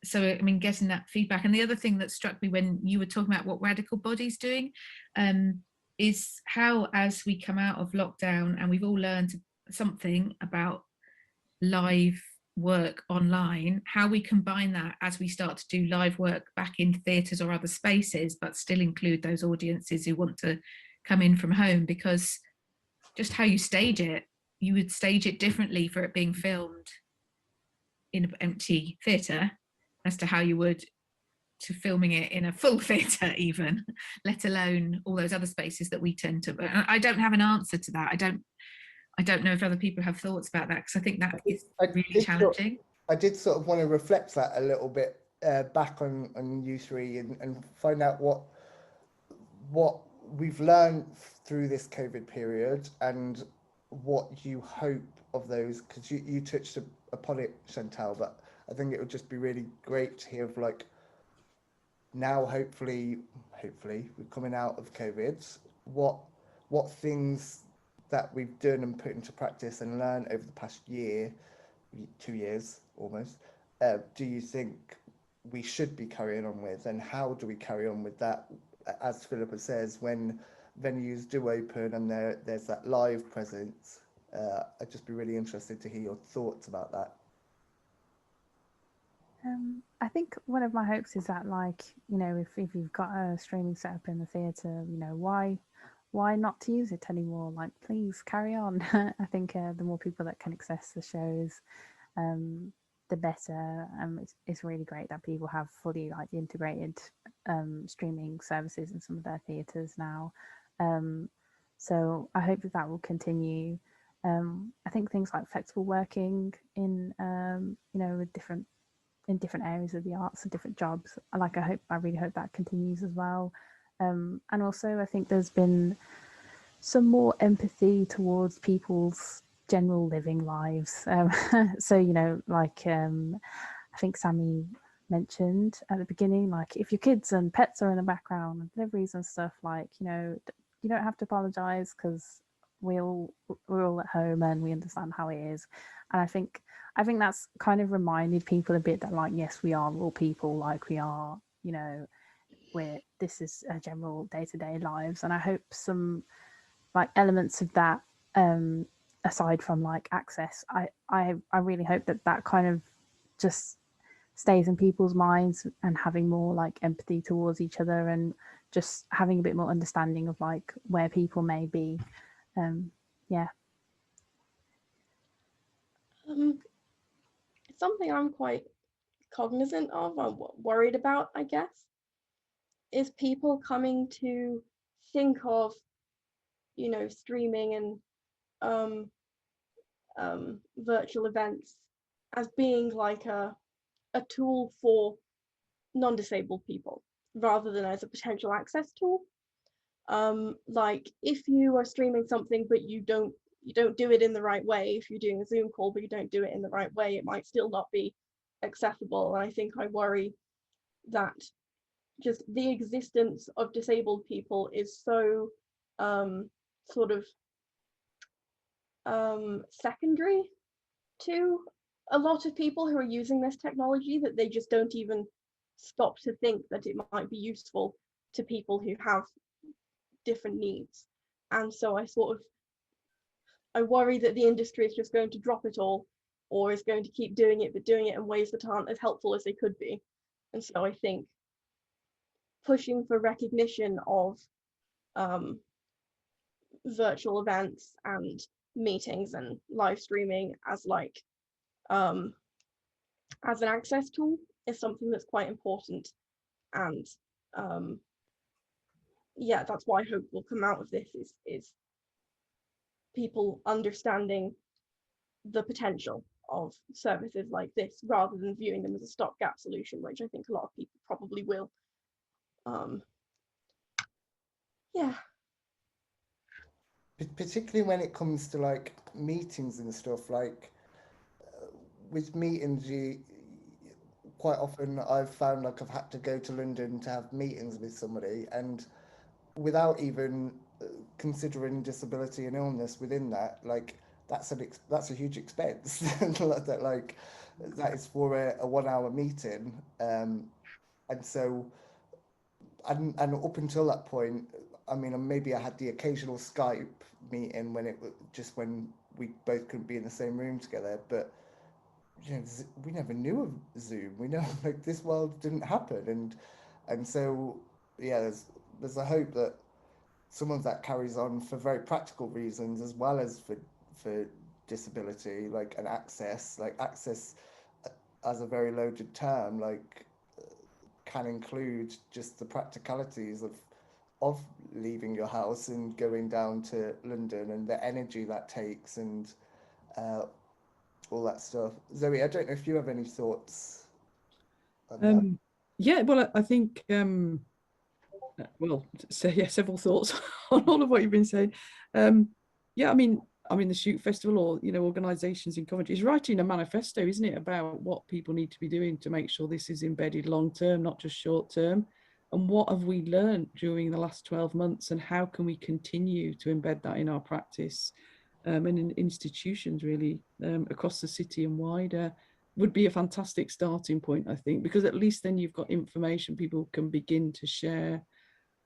So, I mean, getting that feedback. And the other thing that struck me when you were talking about what Radical Body's doing, is how, as we come out of lockdown and we've all learned something about live work online, how we combine that as we start to do live work back in theatres or other spaces, but still include those audiences who want to come in from home, because just how you stage it, you would stage it differently for it being filmed in an empty theatre as to how you would to filming it in a full theatre, even, let alone all those other spaces that we tend to. I don't have an answer to that. I don't know if other people have thoughts about that, because I think that is really challenging. I did sort of want to reflect that a little bit back on U3 and find out what we've learned through this COVID period, and what you hope of those, because you touched upon it, Chantal, but I think it would just be really great to hear of, like, now hopefully we're coming out of COVID, what things that we've done and put into practice and learned over the past year, 2 years almost, do you think we should be carrying on with, and how do we carry on with that, as Philippa says, when venues do open and there's that live presence? I'd just be really interested to hear your thoughts about that. I think one of my hopes is that, like, if you've got a streaming setup in the theatre, why not to use it anymore? Like, please carry on. I think the more people that can access the shows, the better. It's really great that people have fully, like, integrated streaming services in some of their theatres now. So I hope that will continue. I think things like flexible working in different areas of the arts and different jobs, I really hope that continues as well. And also, I think there's been some more empathy towards people's general living lives. So, I think Sammy mentioned at the beginning, like, if your kids and pets are in the background and deliveries and stuff, like, you don't have to apologize, because we're all at home and we understand how it is. And I think that's kind of reminded people a bit that, like, yes, we are all people, like, we are, this is a general day-to-day lives. And I hope some, like, elements of that, aside from, like, access, I really hope that kind of just stays in people's minds, and having more, like, empathy towards each other, and just having a bit more understanding of, like, where people may be. Something I'm quite cognizant of, I'm worried about, I guess, is people coming to think of, streaming and virtual events as being like a tool for non-disabled people, rather than as a potential access tool. Like, if you are streaming something but you don't do it in the right way, if you're doing a Zoom call but you don't do it in the right way, it might still not be accessible. And I think I worry that just the existence of disabled people is so sort of secondary to a lot of people who are using this technology, that they just don't even stop to think that it might be useful to people who have different needs. And so I worry that the industry is just going to drop it all, or is going to keep doing it, but doing it in ways that aren't as helpful as they could be. And so I think pushing for recognition of virtual events and meetings and live streaming as as an access tool is something that's quite important. And yeah, that's why I hope will come out of this is people understanding the potential of services like this rather than viewing them as a stopgap solution, which I think a lot of people probably will. Yeah. Particularly when it comes to like meetings and stuff, like with meetings, you quite often I've found like I've had to go to London to have meetings with somebody, and without even considering disability and illness within that, like that's a huge expense. that is for a 1 hour meeting, and so and up until that point, I mean, maybe I had the occasional Skype meeting when it was just when we both couldn't be in the same room together, but you know, we never knew of Zoom. We know like this world didn't happen, and so yeah, there's a hope that some of that carries on for very practical reasons as well as for disability, like an access, like access as a very loaded term, like can include just the practicalities of leaving your house and going down to London and the energy that takes and all that stuff. Zoe, I don't know if you have any thoughts on that. Yeah, well, I think well, so yeah, several thoughts on all of what you've been saying. Yeah, I mean the Shoot Festival, or organisations in Coventry is writing a manifesto, isn't it, about what people need to be doing to make sure this is embedded long term, not just short term. And what have we learned during the last 12 months, and how can we continue to embed that in our practice and in institutions really across the city and wider? Would be a fantastic starting point, I think, because at least then you've got information people can begin to share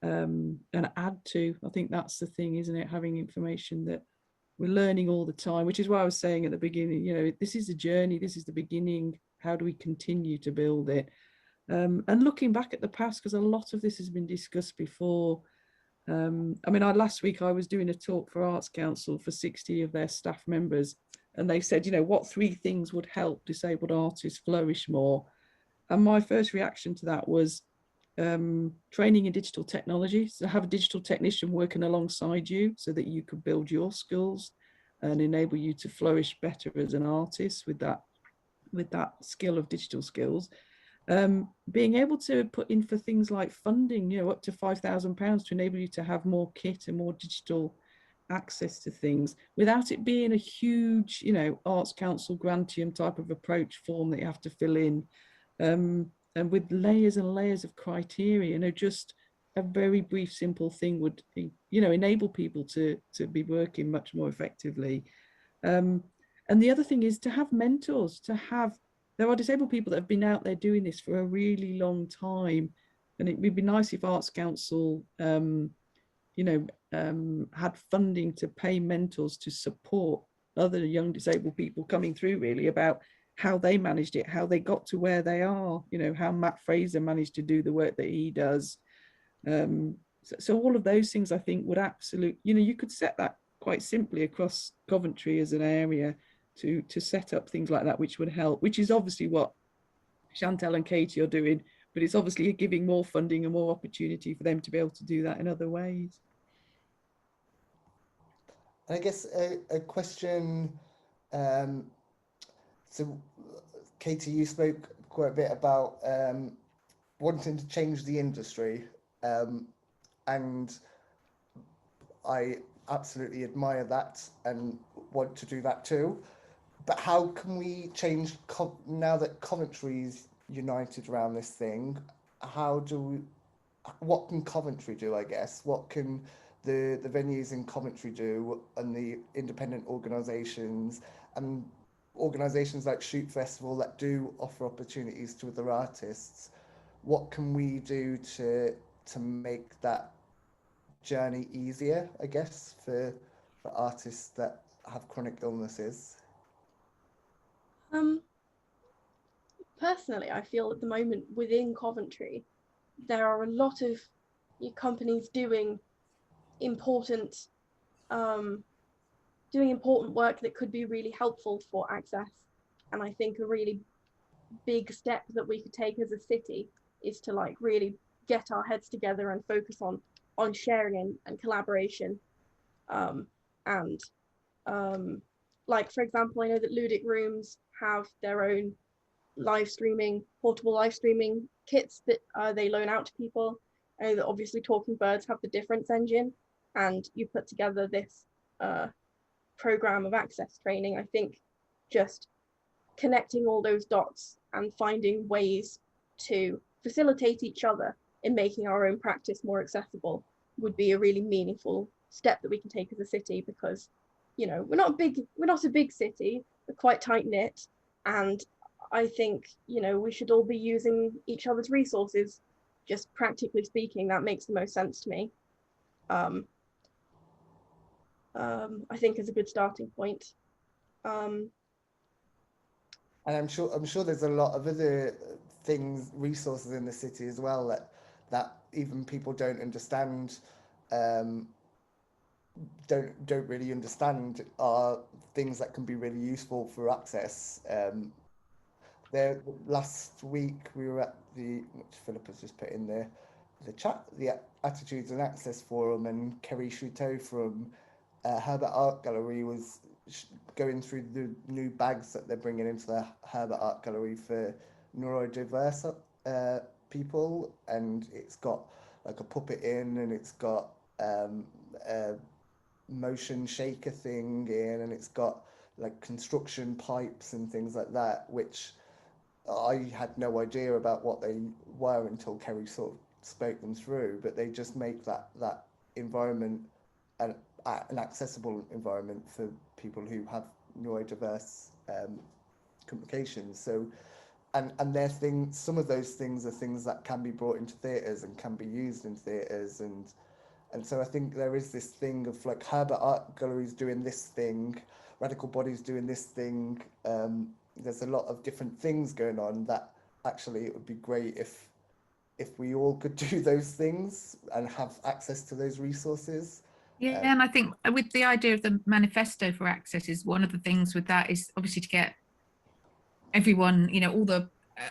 and add to. I think that's the thing, isn't it? Having information that we're learning all the time, which is why I was saying at the beginning, this is a journey, this is the beginning. How do we continue to build it? And looking back at the past, because a lot of this has been discussed before. Last week I was doing a talk for Arts Council for 60 of their staff members, and they said, what 3 things would help disabled artists flourish more? And my first reaction to that was training in digital technology. So have a digital technician working alongside you so that you could build your skills and enable you to flourish better as an artist with that skill of digital skills. Being able to put in for things like funding, up to £5,000 to enable you to have more kit and more digital access to things without it being a huge, Arts Council grantium type of approach form that you have to fill in. And with layers and layers of criteria, just a very brief, simple thing would, enable people to be working much more effectively. And the other thing is to have mentors, there are disabled people that have been out there doing this for a really long time. And it would be nice if Arts Council, had funding to pay mentors to support other young disabled people coming through, really, about how they managed it, how they got to where they are, how Matt Fraser managed to do the work that he does. So all of those things, I think, would absolutely, you could set that quite simply across Coventry as an area to set up things like that, which would help, which is obviously what Chante and Katie are doing, but it's obviously giving more funding and more opportunity for them to be able to do that in other ways. I guess a question, so Katie, you spoke quite a bit about wanting to change the industry, and I absolutely admire that and want to do that too. But how can we change now that Coventry's united around this thing? What can Coventry do, I guess? What can the venues in Coventry do, and the independent organisations and organisations like Shoot Festival that do offer opportunities to other artists? what can we do to make that journey easier, I guess, for artists that have chronic illnesses? Personally, I feel at the moment within Coventry, there are a lot of companies doing important work that could be really helpful for access. And I think a really big step that we could take as a city is to like really get our heads together and focus on sharing and collaboration. And like, for example, I know that Ludic Rooms have their own portable live streaming kits that they loan out to people. I know that obviously Talking Birds have the Difference engine, and you put together this program of access training. I think just connecting all those dots and finding ways to facilitate each other in making our own practice more accessible would be a really meaningful step that we can take as a city, because we're not a big city, we're quite tight knit, and I think we should all be using each other's resources. Just practically speaking, that makes the most sense to me. I think is a good starting point. And I'm sure there's a lot of other resources in the city as well that even people don't understand, don't really understand, are things that can be really useful for access. There, last week we were at which Philip has just put in the chat, the Attitudes and Access Forum, and Kerry Chante from Herbert Art Gallery was going through the new bags that they're bringing into the Herbert Art Gallery for neurodiverse people, and it's got like a puppet in, and it's got a motion shaker thing in, and it's got like construction pipes and things like that, which I had no idea about what they were until Kerry sort of spoke them through. But they just make that environment an accessible environment for people who have neurodiverse complications. So, and their some of those things are things that can be brought into theatres and can be used in theatres, and so I think there is this thing of like Herbert Art Galleries doing this thing, Radical Bodies doing this thing. There's a lot of different things going on that actually it would be great if we all could do those things and have access to those resources. Yeah, and I think with the idea of the manifesto for access, is one of the things with that is obviously to get everyone, all the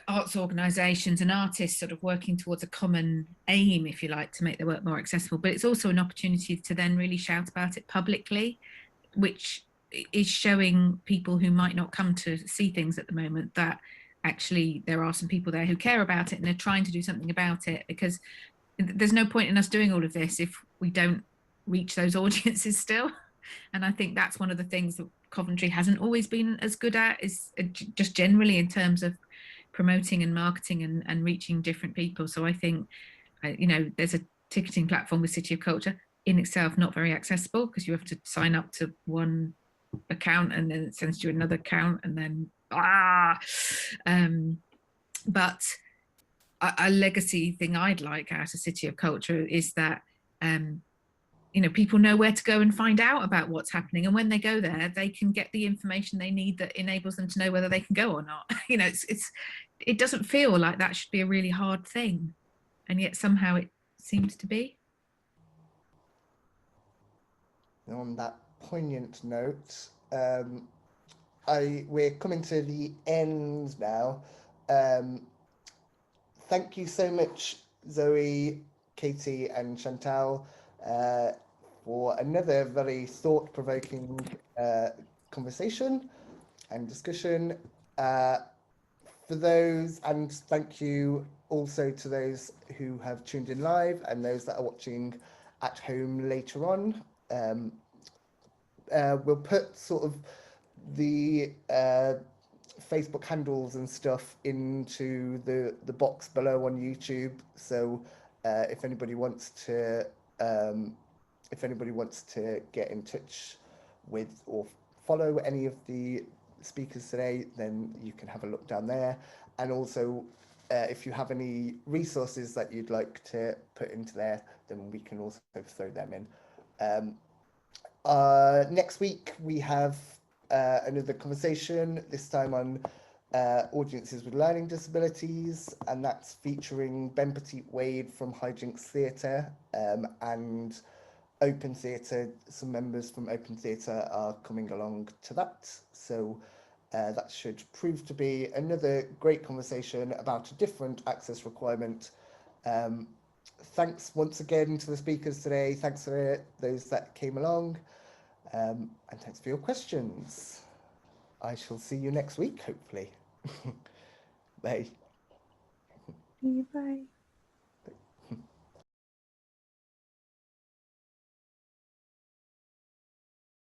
arts organisations and artists sort of working towards a common aim, if you like, to make their work more accessible. But it's also an opportunity to then really shout about it publicly, which is showing people who might not come to see things at the moment that actually there are some people there who care about it and they're trying to do something about it, because there's no point in us doing all of this if we don't reach those audiences still. And I think that's one of the things that Coventry hasn't always been as good at, is just generally in terms of promoting and marketing and reaching different people. So I think, there's a ticketing platform with City of Culture, in itself not very accessible, because you have to sign up to one account and then it sends you another account, and then but a legacy thing I'd like out of City of Culture is that people know where to go and find out about what's happening, and when they go there they can get the information they need that enables them to know whether they can go or not. It doesn't feel like that should be a really hard thing, and yet somehow it seems to be. On that poignant note, we're coming to the end now. Thank you so much, Zoe, Katie, and Chantal, for another very thought-provoking conversation and discussion. For those, and thank you also to those who have tuned in live and those that are watching at home later on. We'll put sort of the Facebook handles and stuff into the box below on YouTube. So if anybody wants to get in touch with or follow any of the speakers today, then you can have a look down there. And also if you have any resources that you'd like to put into there, then we can also throw them in. Next week we have another conversation, this time on audiences with learning disabilities, and that's featuring Ben Petit Wade from Hijinks Theatre and Open Theatre. Some members from Open Theatre are coming along to that, so that should prove to be another great conversation about a different access requirement. Thanks once again to the speakers today. Thanks for those that came along. And thanks for your questions. I shall see you next week, hopefully. Bye. Bye.